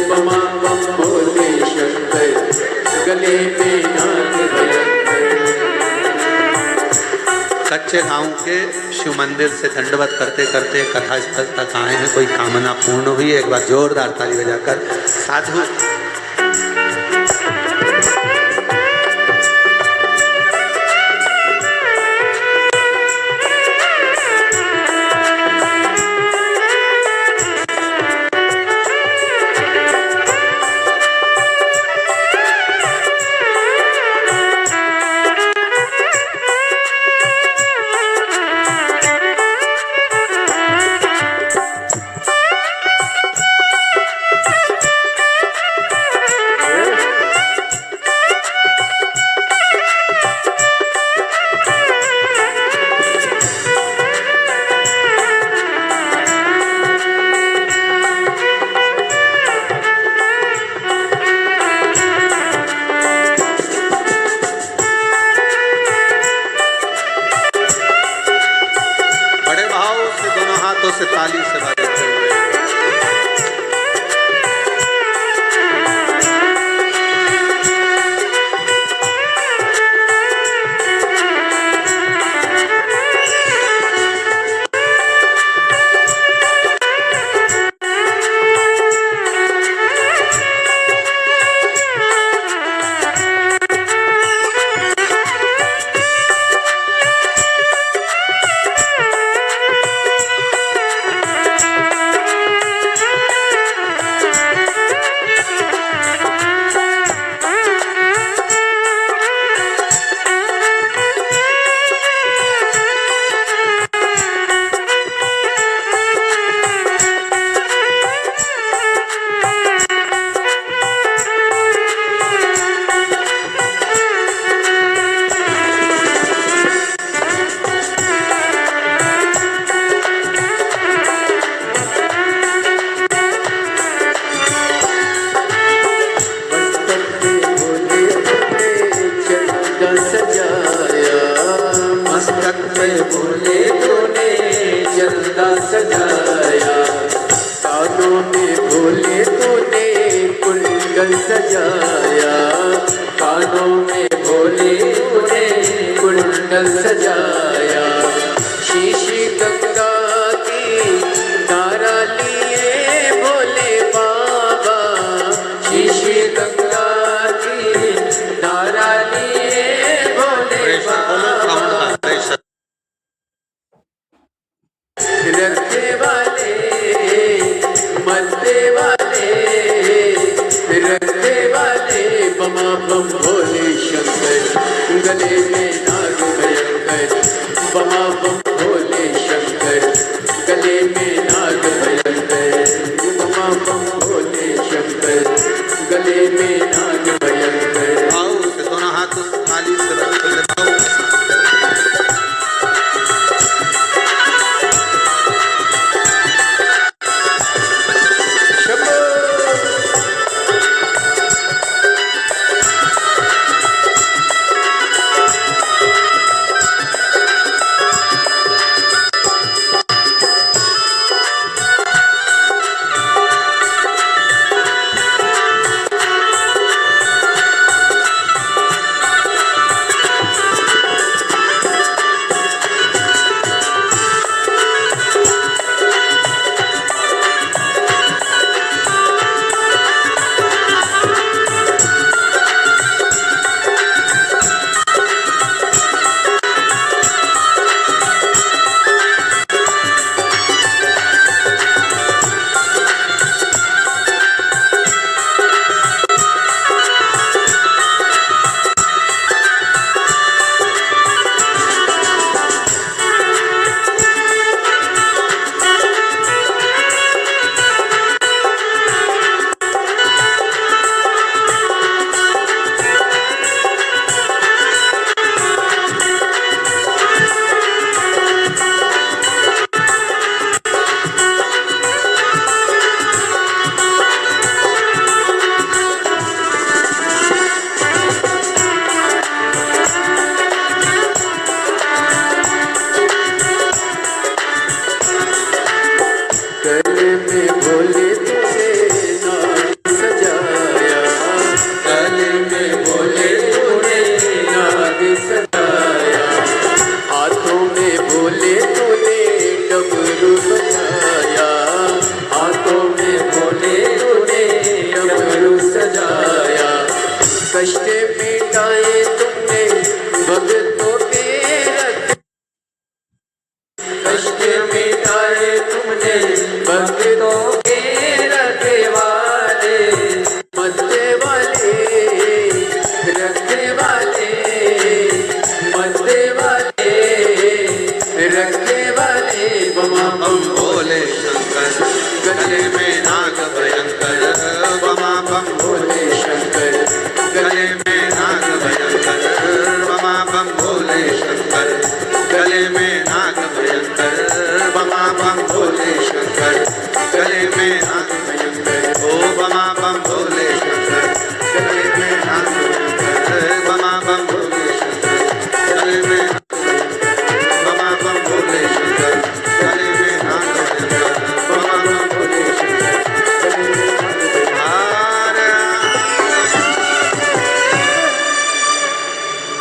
बमा बम भोले शंकर, गले में नाग भयंकर। कच्चे गांव के शिव मंदिर से दंडवत करते करते कथा स्थल तक आए हैं। कोई कामना पूर्ण हुई? एक बार जोरदार ताली बजाकर साधु। से ताली से बजाते हुए सजाया, कानों में भोले तूने कुंडल सजाया, कानों में भोले तूने कुंडल सजाया, शीशी गंगा की धारा लिए भोले बाबा, शीशी गंगा की धारा लिए भोले बाबा, रखने वाले मरने वाले रखने वाले बमा बम भोले शंकर, गले में नाग भयंकर, बमा बम भोले शंकर, गले में नाग भयंकर, बमा बम भोले शंकर, गले में नाग भयंकर। आओ से दोनों हाथों से ताली से कष्ट मिटाए तुमने भक्तों के रखे, कष्ट मिटाए तुमने भक्तों के रखवाले, मरने वाले रखने वाले, मरने वाले रखने वाले। बमा बम भोले शंकर गले में नाग भयंकर, बमा बम भोले शंकर गले में नाग भयंकर, बमा बम भोले शंकर गले में नाग भयंकर, बमा बम भोले शंकर गले में नाग भयंकर, ओ बमा बम भोले शंकर गले में नाग भयंकर, बमा बम भोले शंकर गले में, बमा बम भोले शंकर गले में नाग भयंकर, बमा बम भोले शंकर गले में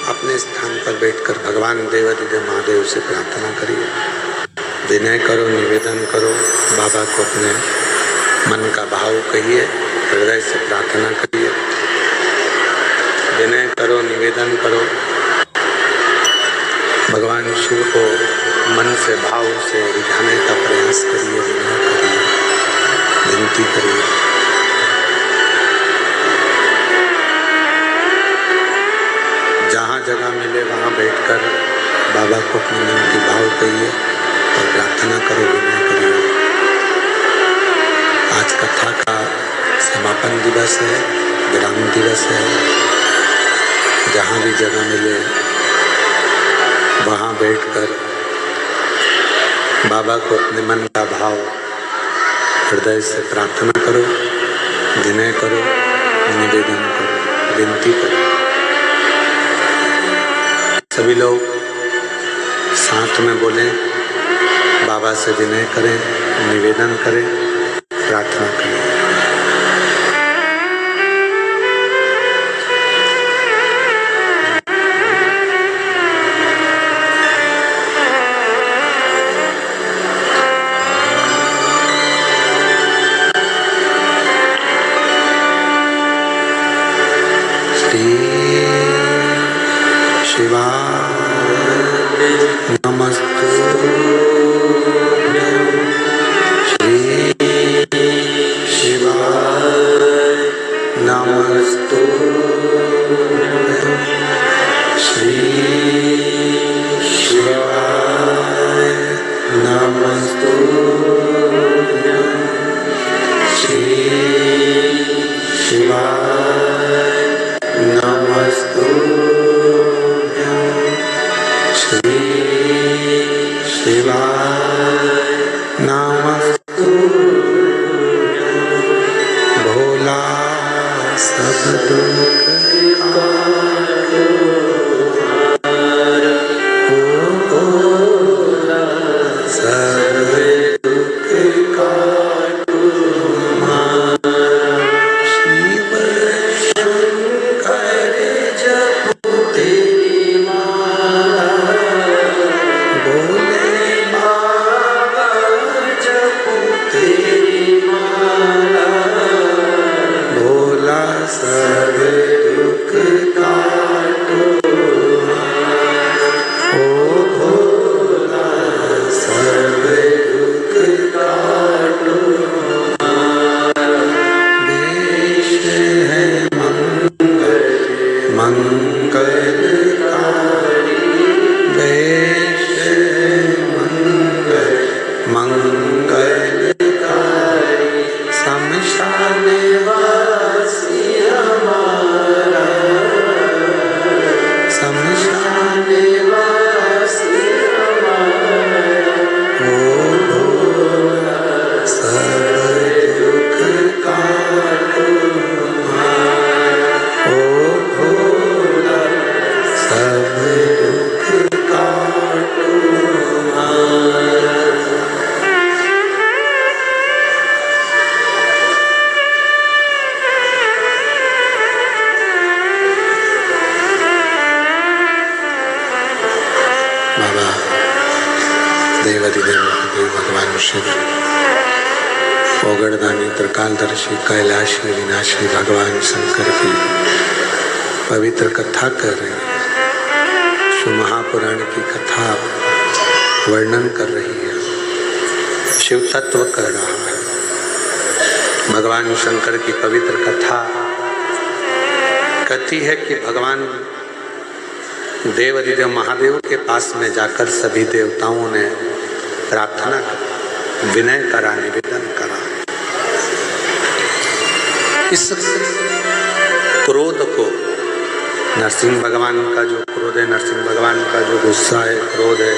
अपने स्थान पर बैठकर भगवान देवाधिदेव महादेव से प्रार्थना करिए, विनय करो, निवेदन करो, बाबा को अपने मन का भाव कहिए, हृदय से प्रार्थना करिए, विनय करो, निवेदन करो, भगवान शिव को मन से भाव से रिझाने का प्रयास करिए, विनय करिए, विनती करिए। जहाँ जगह मिले वहाँ बैठकर बाबा को अपने मन की भाव कहिए और प्रार्थना करो, विनय करिए। आज कथा का समापन दिवस है, विराम दिवस है। जहाँ भी जगह मिले वहाँ बैठकर बाबा को अपने मन का भाव हृदय से प्रार्थना करो, विनय करो, निवेदन करो, विनती करो। सभी लोग साथ में बोलें, बाबा से विनय करें, निवेदन करें, प्रार्थना करें। ओगड़दानी त्रिकालदर्शी कैलाशी विनाशी भगवान शंकर की पवित्र कथा कर रही है, शिव महापुराण की कथा वर्णन कर रही है, शिव तत्व कर रहा है। भगवान शंकर की पवित्र कथा कहती है कि भगवान देवाधिदेव महादेव के पास में जाकर सभी देवताओं ने प्रार्थना की, विनय करा, निवेदन करा। इस क्रोध को, नरसिंह भगवान का जो क्रोध है, नरसिंह भगवान का जो गुस्सा है, क्रोध है,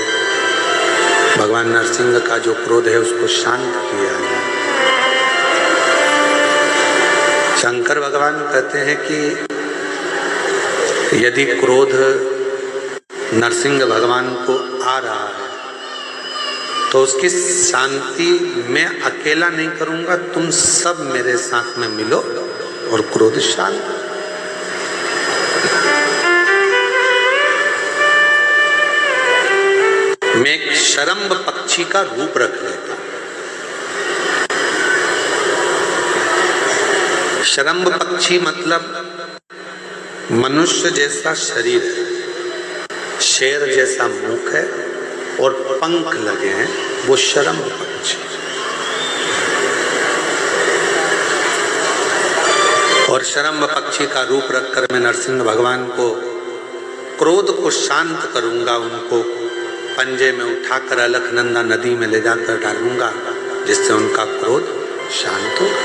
भगवान नरसिंह का जो क्रोध है, उसको शांत किया जाए। शंकर भगवान कहते हैं कि यदि क्रोध नरसिंह भगवान को आ रहा है तो उसकी शांति मैं अकेला नहीं करूंगा, तुम सब मेरे साथ में मिलो और क्रोध शांत। मैं एक शरम्भ पक्षी का रूप रख लेता हूं। शरम्भ पक्षी मतलब मनुष्य जैसा शरीर है, शेर जैसा मुख है और पंख लगे हैं, वो शरम्भ पक्षी। और शरम्भ पक्षी का रूप रखकर मैं नरसिंह भगवान को क्रोध को शांत करूंगा, उनको पंजे में उठाकर अलकनंदा नदी में ले जाकर डालूंगा, जिससे उनका क्रोध शांत होगा।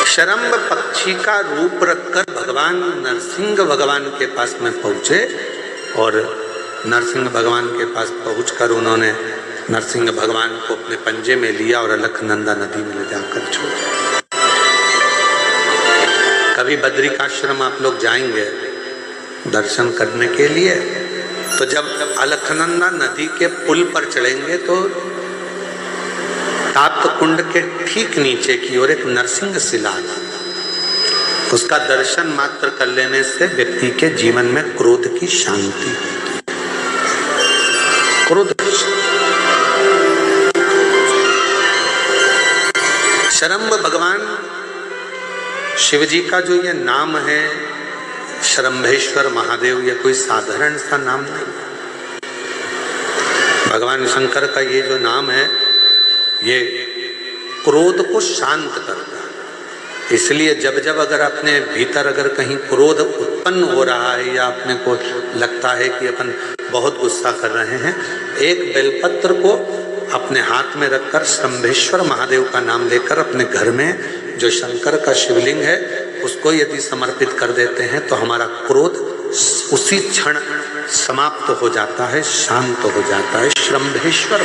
शरम्भ पक्षी का रूप रखकर भगवान नरसिंह भगवान के पास में पहुंचे और नरसिंह भगवान के पास पहुंचकर उन्होंने नरसिंह भगवान को अपने पंजे में लिया और अलकनंदा नदी में ले जाकर छोड़ा। कभी बद्रिकाश्रम आप लोग जाएंगे दर्शन करने के लिए, तो जब अलकनंदा नदी के पुल पर चढ़ेंगे तो ताप्त कुंड के ठीक नीचे की ओर एक नरसिंह शिला है। उसका दर्शन मात्र कर लेने से व्यक्ति के जीवन में क्रोध की शांति होती है। क्रोध शरम्भ भगवान शिव जी का जो ये नाम है शरम्भेश्वर महादेव, ये कोई साधारण सा नाम नहीं। भगवान शंकर का ये जो नाम है ये क्रोध को शांत करता है। इसलिए जब जब अगर अपने भीतर अगर कहीं क्रोध उत्पन्न हो रहा है या अपने को लगता है कि अपन बहुत गुस्सा कर रहे हैं, एक बेलपत्र को अपने हाथ में रखकर शंभेश्वर महादेव का नाम लेकर अपने घर में जो शंकर का शिवलिंग है उसको यदि समर्पित कर देते हैं तो हमारा क्रोध उसी क्षण समाप्त हो जाता है, शांत हो जाता है। शंभेश्वर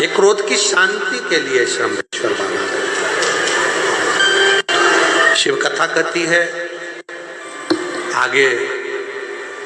ये क्रोध की शांति के लिए शंभेश्वर बाबा। शिव कथा कहती है, आगे